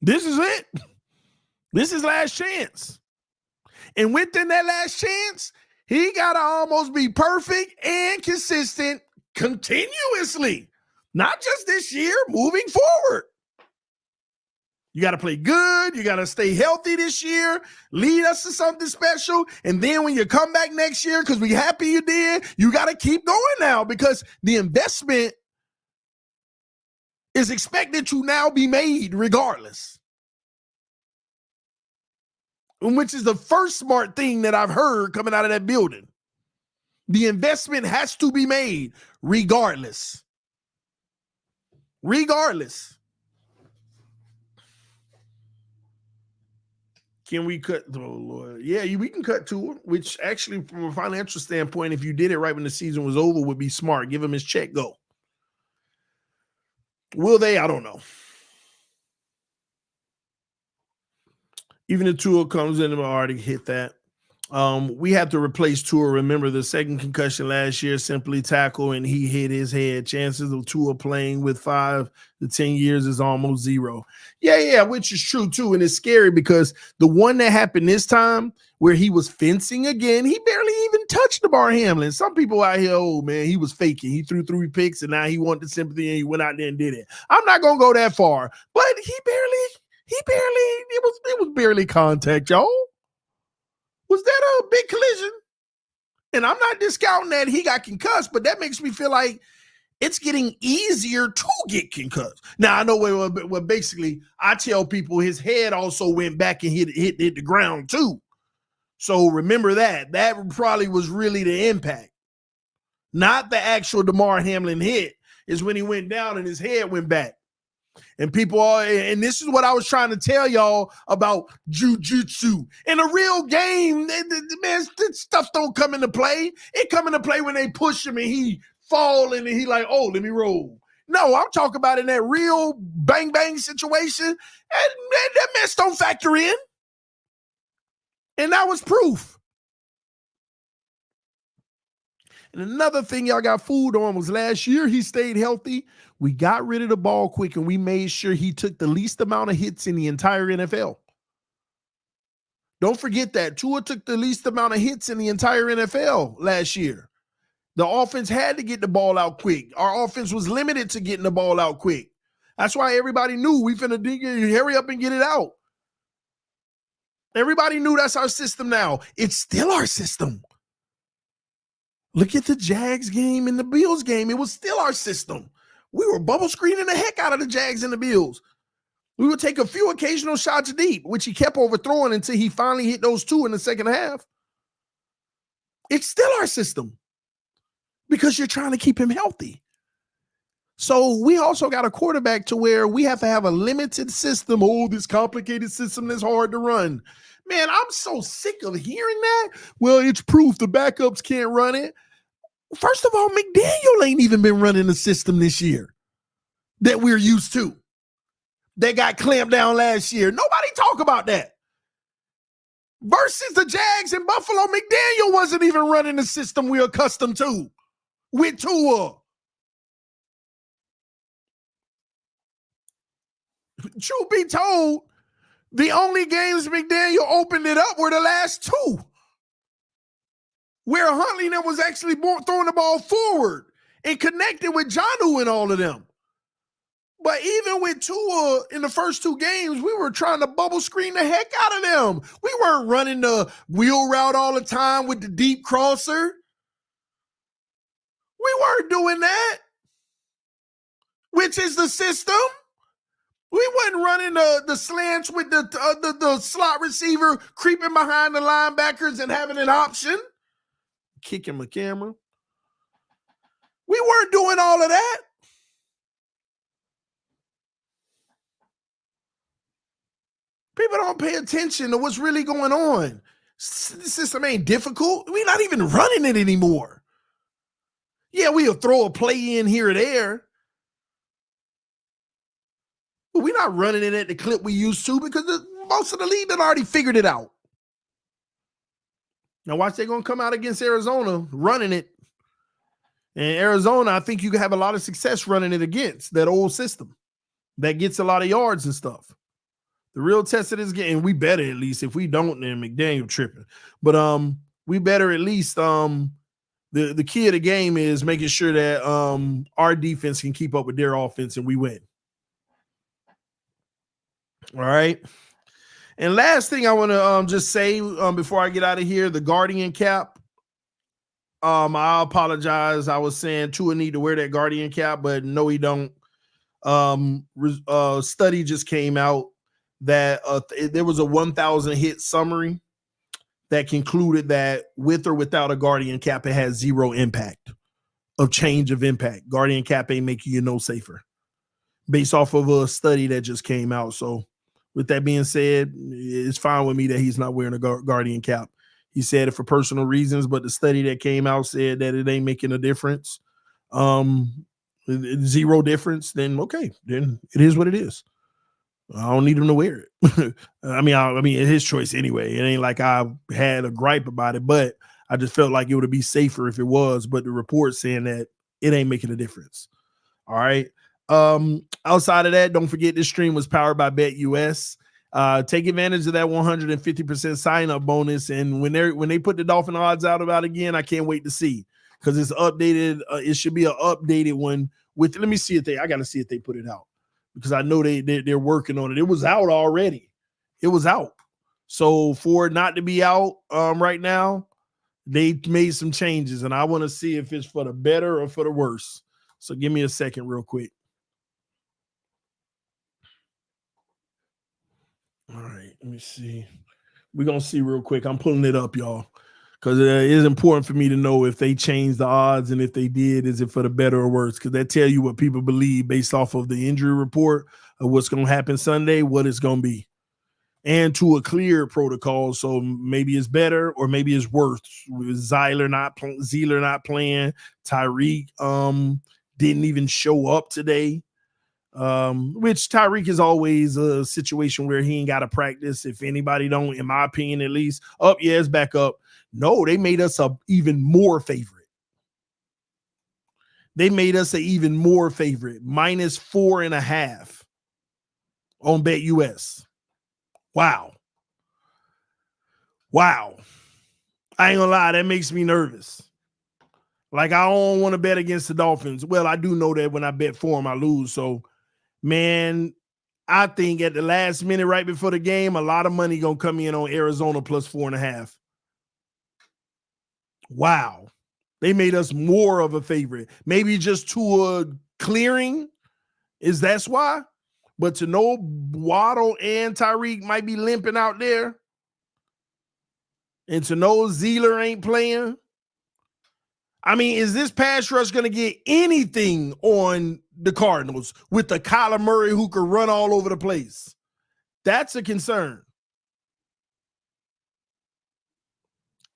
B: this is it. This is last chance. And within that last chance, he got to almost be perfect and consistent continuously. Not just this year, moving forward. You got to play good. You got to stay healthy this year. Lead us to something special. And then when you come back next year, because we're happy you did, you got to keep going now because the investment is expected to now be made regardless. Which is the first smart thing that I've heard coming out of that building. The investment has to be made regardless. Regardless. Can we cut? Oh, Lord. Yeah, we can cut Tua, which actually, from a financial standpoint, if you did it right when the season was over, would be smart. Give him his check, go. Will they? I don't know. Even if Tua comes in and already hit that. We have to replace Tua. Remember the second concussion last year, simply tackle, and he hit his head. Chances of Tua playing with 5 to 10 years is almost 0. Yeah, which is true too. And it's scary because the one that happened this time where he was fencing again, he barely even touched the bar handling. Some people out here, oh man, he was faking. He threw 3 picks and now he wanted sympathy and he went out there and did it. I'm not going to go that far, but it was barely contact, y'all. Was that a big collision? And I'm not discounting that he got concussed, but that makes me feel like it's getting easier to get concussed. Now, I know what basically I tell people his head also went back and hit the ground too. So remember that. That probably was really the impact. Not the actual Damar Hamlin hit. Is when he went down and his head went back. And people are, and this is what I was trying to tell y'all about jiu-jitsu. In a real game, man, this stuff don't come into play. It come into play when they push him and he fall and he like, oh, let me roll. No, I'm talking about in that real bang-bang situation. And that mess don't factor in. And that was proof. And another thing y'all got fooled on was last year he stayed healthy. We got rid of the ball quick and we made sure he took the least amount of hits in the entire NFL. Don't forget that. Tua took the least amount of hits in the entire NFL last year. The offense had to get the ball out quick. Our offense was limited to getting the ball out quick. That's why everybody knew we finna hurry up and get it out. Everybody knew that's our system now. It's still our system. Look at the Jags game and the Bills game. It was still our system. We were bubble screening the heck out of the Jags and the Bills. We would take a few occasional shots deep, which he kept overthrowing until he finally hit those 2 in the second half. It's still our system because you're trying to keep him healthy. So we also got a quarterback to where we have to have a limited system. Oh, this complicated system that's hard to run. Man, I'm so sick of hearing that. Well, it's proof the backups can't run it. First of all, McDaniel ain't even been running the system this year that we're used to. They got clamped down last year. Nobody talk about that. Versus the Jags in Buffalo, McDaniel wasn't even running the system we're accustomed to with Tua. Truth be told, the only games McDaniel opened it up were the last 2, where Huntley was actually throwing the ball forward and connected with Jonnu and all of them. But even with Tua in the first 2 games, we were trying to bubble screen the heck out of them. We weren't running the wheel route all the time with the deep crosser. We weren't doing that, which is the system. We wasn't running the slants with the slot receiver creeping behind the linebackers and having an option. Kicking my camera. We weren't doing all of that. People don't pay attention to what's really going on. The system ain't difficult. We're not even running it anymore. Yeah, we'll throw a play in here or there. But we're not running it at the clip we used to because most of the league had already figured it out. Now watch, they're going to come out against Arizona running it. And Arizona, I think you can have a lot of success running it against that old system that gets a lot of yards and stuff. The real test of this game, we better at least. If we don't, then McDaniel tripping. But we better at least the key of the game is making sure that our defense can keep up with their offense and we win. All right. And last thing I want to just say before I get out of here, the Guardian cap. I apologize. I was saying Tua need to wear that Guardian cap, but no, he don't. Study just came out that there was a 1,000 hit summary that concluded that with or without a Guardian cap, it has 0 impact of change of impact. Guardian cap ain't making you no safer based off of a study that just came out. So with that being said, it's fine with me that he's not wearing a Guardian cap. He said it for personal reasons, but the study that came out said that it ain't making a difference. 0 difference, then okay, then it is what it is. I don't need him to wear it. I mean, it's his choice anyway. It ain't like I had a gripe about it, but I just felt like it would be safer if it was. But the report saying that it ain't making a difference. All right. Outside of that, don't forget this stream was powered by BetUS. Take advantage of that 150% sign-up bonus. And when they put the Dolphin odds out about again, I can't wait to see because it's updated. It should be an updated one with. Let me see if I got to see if they put it out. Because I know they're working on it. It was out already. It was out. So for it not to be out right now, they made some changes, and I want to see if it's for the better or for the worse. So give me a second real quick. All right, let me see. We're going to see real quick. I'm pulling it up, y'all, because it is important for me to know if they changed the odds, and if they did, is it for the better or worse? Because that tell you what people believe based off of the injury report of what's going to happen Sunday, what it's going to be, and to a clear protocol. So maybe it's better or maybe it's worse. Zeller not playing. Tyreek didn't even show up today. Which Tyreek is always a situation where he ain't got to practice. If anybody don't, in my opinion, at least. Yeah, it's back up. No, they made us a even more favorite. They made us an even more favorite. -4.5 on BetUS. Wow. I ain't gonna lie, that makes me nervous. Like, I don't want to bet against the Dolphins. Well, I do know that when I bet for them, I lose. So, man, I think at the last minute right before the game, a lot of money gonna come in on Arizona +4.5. Wow. They made us more of a favorite. Maybe just Tua clearing. That's why? But to know Waddle and Tyreek might be limping out there, and to know Zeeler ain't playing, I mean, is this pass rush going to get anything on the Cardinals with the Kyler Murray who could run all over the place? That's a concern.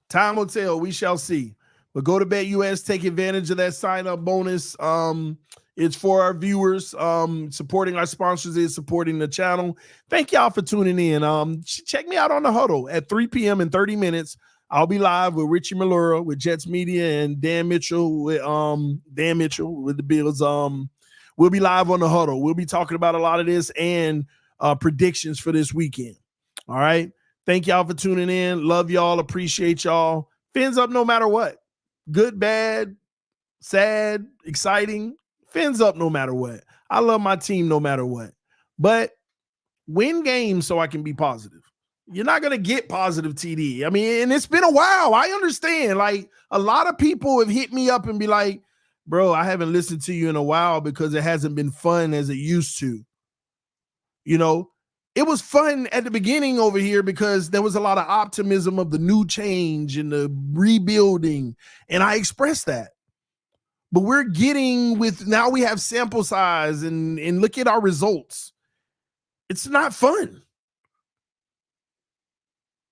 B: Time will tell. We shall see. But go to BetUS, take advantage of that sign-up bonus. It's for our viewers. Supporting our sponsors is supporting the channel. Thank y'all for tuning in. Check me out on The Huddle at 3 p.m. in 30 minutes. I'll be live with Richie Malura with Jets Media and Dan Mitchell with the Bills. We'll be live on The Huddle. We'll be talking about a lot of this and predictions for this weekend. All right. Thank y'all for tuning in. Love y'all. Appreciate y'all. Fins up no matter what. Good, bad, sad, exciting. Fins up no matter what. I love my team no matter what. But win games so I can be positive. You're not going to get positive TD. I mean, and it's been a while. I understand. Like, a lot of people have hit me up and be like, bro, I haven't listened to you in a while because it hasn't been fun as it used to. You know, it was fun at the beginning over here because there was a lot of optimism of the new change and the rebuilding. And I expressed that. But we're getting with, now we have sample size and look at our results. It's not fun.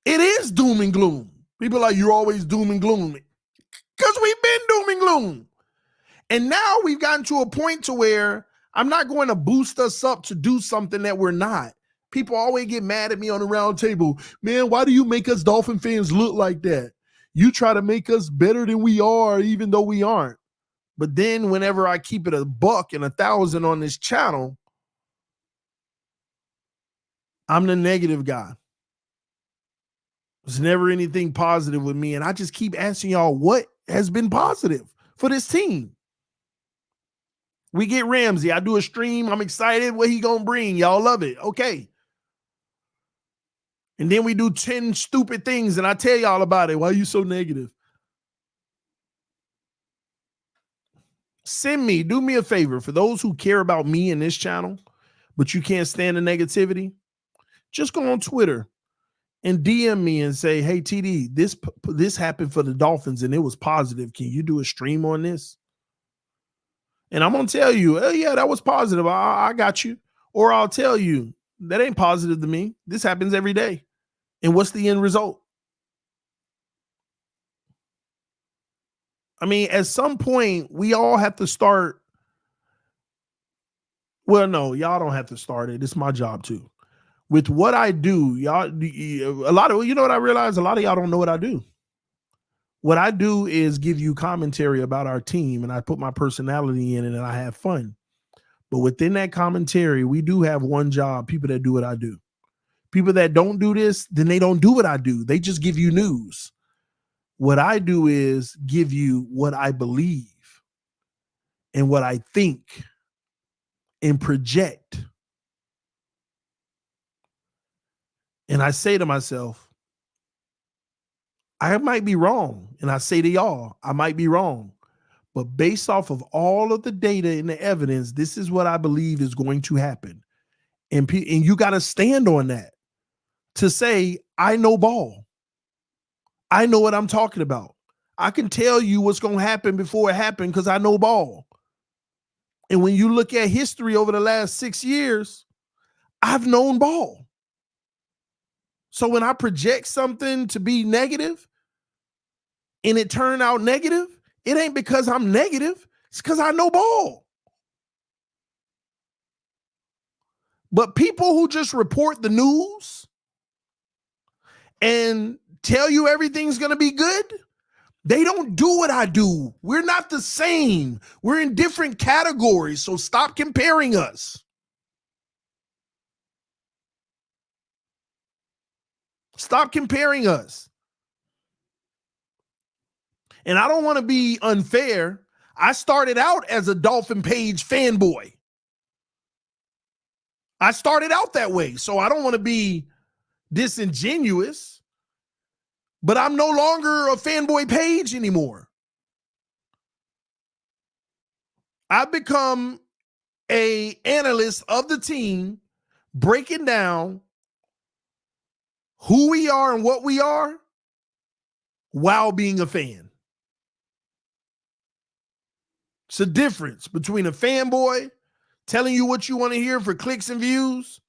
B: It is doom and gloom. People are like, you're always doom and gloom. Because we've been doom and gloom. And now we've gotten to a point to where I'm not going to boost us up to do something that we're not. People always get mad at me on the round table. Man, why do you make us Dolphin fans look like that? You try to make us better than we are, even though we aren't. But then whenever I keep it $1 and 1,000 on this channel, I'm the negative guy. There's never anything positive with me. And I just keep asking y'all what has been positive for this team. We get Ramsey. I do a stream. I'm excited what he going to bring. Y'all love it. Okay. And then we do 10 stupid things and I tell y'all about it. Why are you so negative? Do me a favor. For those who care about me and this channel, but you can't stand the negativity, just go on Twitter and DM me and say, hey, TD, this happened for the Dolphins and it was positive. Can you do a stream on this? And I'm going to tell you, oh, yeah, that was positive. I got you. Or I'll tell you, that ain't positive to me. This happens every day. And what's the end result? I mean, at some point, we all have to start. Well, no, y'all don't have to start it. It's my job too. With what I do, y'all, you know what I realize? A lot of y'all don't know what I do. What I do is give you commentary about our team, and I put my personality in it, and I have fun. But within that commentary, we do have one job, people that do what I do. People that don't do this, then they don't do what I do. They just give you news. What I do is give you what I believe and what I think and project. And I say to myself, I might be wrong. And I say to y'all, I might be wrong. But based off of all of the data and the evidence, this is what I believe is going to happen. And you got to stand on that to say, I know ball. I know what I'm talking about. I can tell you what's going to happen before it happened because I know ball. And when you look at history over the last 6 years, I've known ball. So when I project something to be negative and it turned out negative, it ain't because I'm negative. It's because I know ball. But people who just report the news and tell you everything's going to be good, they don't do what I do. We're not the same. We're in different categories. So stop comparing us. Stop comparing us. And I don't want to be unfair. I started out as a Dolphin Page fanboy. I started out that way. So I don't want to be disingenuous. But I'm no longer a Fanboy Page anymore. I've become a analyst of the team breaking down who we are and what we are while being a fan. It's a difference between a fanboy telling you what you want to hear for clicks and views,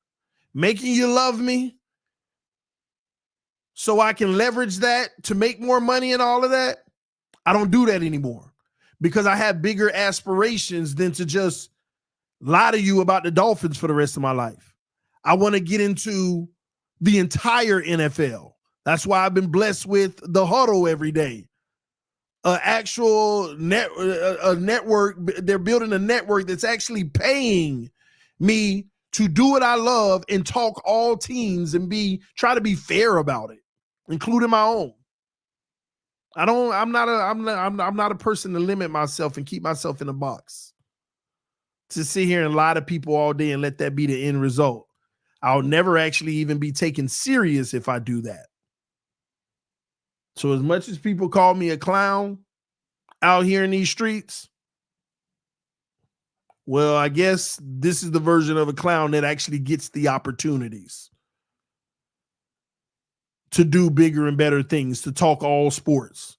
B: making you love me so I can leverage that to make more money and all of that. I don't do that anymore because I have bigger aspirations than to just lie to you about the Dolphins for the rest of my life. I want to get into the entire NFL. That's why I've been blessed with the huddle every day. An actual network. They're building a network that's actually paying me to do what I love and talk all teams and try to be fair about it, including my own. I'm not a person to limit myself and keep myself in a box. To sit here and lie to people all day and let that be the end result. I'll never actually even be taken serious if I do that. So as much as people call me a clown out here in these streets, well, I guess this is the version of a clown that actually gets the opportunities to do bigger and better things, to talk all sports.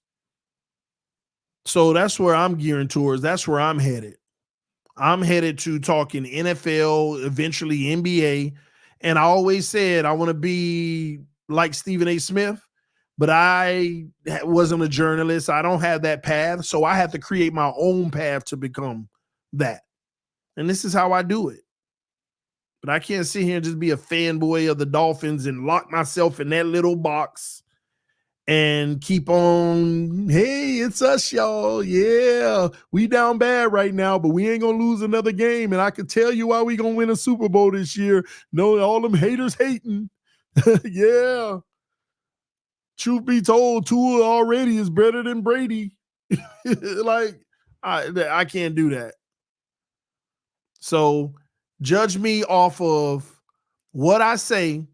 B: So that's where I'm gearing towards. That's where I'm headed. I'm headed to talking NFL, eventually NBA. And I always said I want to be like Stephen A. Smith, but I wasn't a journalist. I don't have that path. So I have to create my own path to become that. And this is how I do it. But I can't sit here and just be a fanboy of the Dolphins and lock myself in that little box and keep on, hey, it's us, y'all. Yeah, we down bad right now, but we ain't going to lose another game. And I can tell you why we going to win a Super Bowl this year. No, all them haters hating. Yeah. Truth be told, Tua already is better than Brady. Like, I can't do that. So judge me off of what I say,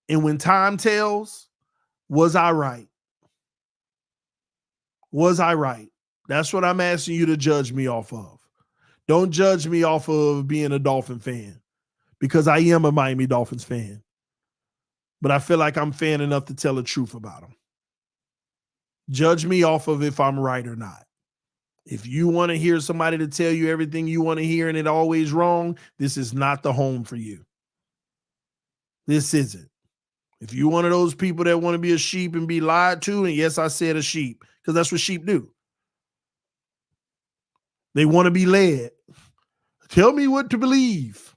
B: and when time tells, was I right? Was I right? That's what I'm asking you to judge me off of. Don't judge me off of being a Dolphin fan, because I am a Miami Dolphins fan. But I feel like I'm fan enough to tell the truth about them. Judge me off of if I'm right or not. If you want to hear somebody to tell you everything you want to hear and it always wrong, this is not the home for you. This isn't. If you're one of those people that want to be a sheep and be lied to, and yes, I said a sheep, because that's what sheep do. They want to be led. Tell me what to believe.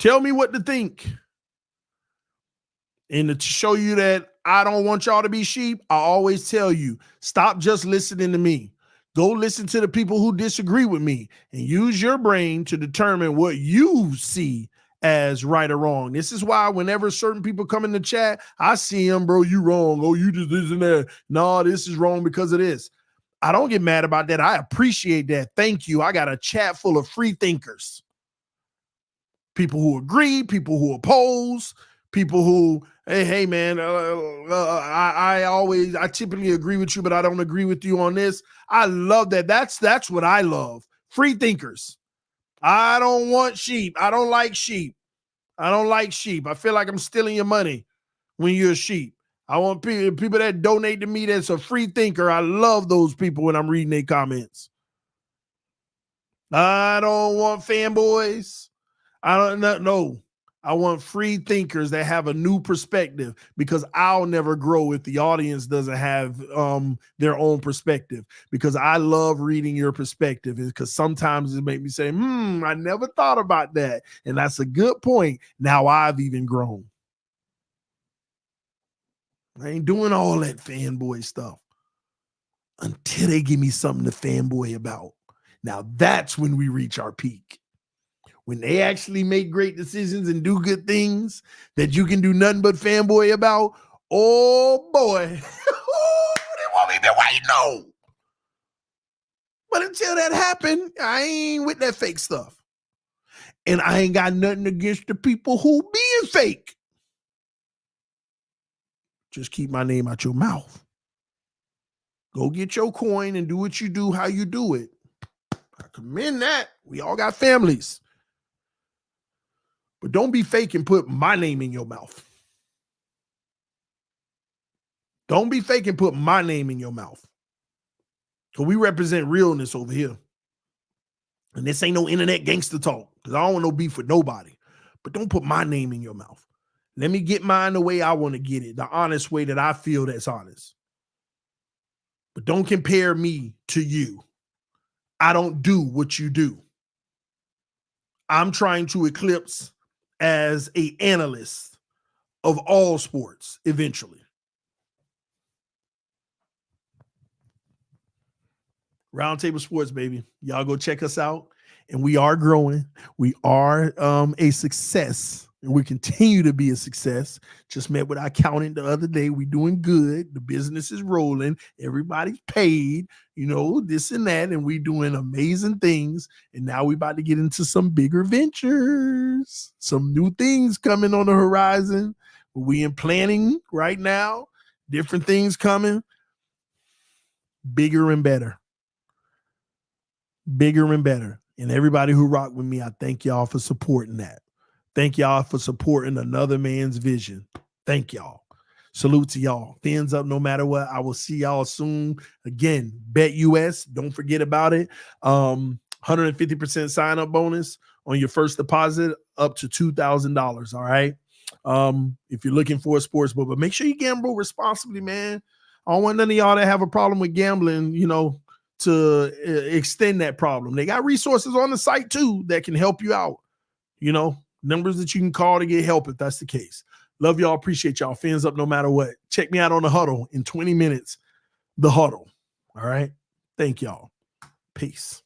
B: Tell me what to think. And to show you that I don't want y'all to be sheep, I always tell you, stop just listening to me. Go listen to the people who disagree with me and use your brain to determine what you see as right or wrong. This is why whenever certain people come in the chat, I see them, bro, you wrong. Oh, you just this and that. No, this is wrong because of this. I don't get mad about that. I appreciate that. Thank you. I got a chat full of free thinkers. People who agree, people who oppose, people who, hey man, I typically agree with you, but I don't agree with you on this. I love that. That's what I love. Free thinkers. I don't want sheep. I don't like sheep. I don't like sheep. I feel like I'm stealing your money when you're a sheep. I want people that donate to me that's a free thinker. I love those people when I'm reading their comments. I don't want fanboys. I don't know. I want free thinkers that have a new perspective, because I'll never grow if the audience doesn't have their own perspective, because I love reading your perspective, because sometimes it makes me say, I never thought about that. And that's a good point. Now I've even grown. I ain't doing all that fanboy stuff until they give me something to fanboy about. Now that's when we reach our peak. When they actually make great decisions and do good things that you can do nothing but fanboy about, oh boy, they want me to wait, no. But until that happened, I ain't with that fake stuff. And I ain't got nothing against the people who being fake. Just keep my name out your mouth. Go get your coin and do what you do, how you do it. I commend that. We all got families. But don't be fake and put my name in your mouth. Don't be fake and put my name in your mouth. Because we represent realness over here. And this ain't no internet gangster talk. Because I don't want no beef with nobody. But don't put my name in your mouth. Let me get mine the way I want to get it. The honest way that I feel that's honest. But don't compare me to you. I don't do what you do. I'm trying to eclipse as an analyst of all sports eventually. Roundtable Sports, baby. Y'all go check us out. And we are growing. We are a success. And we continue to be a success. Just met with our accountant the other day. We doing good. The business is rolling. Everybody's paid, this and that. And we doing amazing things. And now we about to get into some bigger ventures. Some new things coming on the horizon. We in planning right now. Different things coming. Bigger and better. Bigger and better. And everybody who rock with me, I thank y'all for supporting that. Thank y'all for supporting another man's vision. Thank y'all. Salute to y'all. Fins up no matter what. I will see y'all soon. Again, BetUS. Don't forget about it. 150% sign-up bonus on your first deposit up to $2,000. All right. If you're looking for a sports book, but make sure you gamble responsibly, man. I don't want none of y'all that have a problem with gambling, to extend that problem. They got resources on the site too that can help you out. Numbers that you can call to get help if that's the case. Love y'all. Appreciate y'all. Fins up no matter what. Check me out on the huddle in 20 minutes. The huddle. All right. Thank y'all. Peace.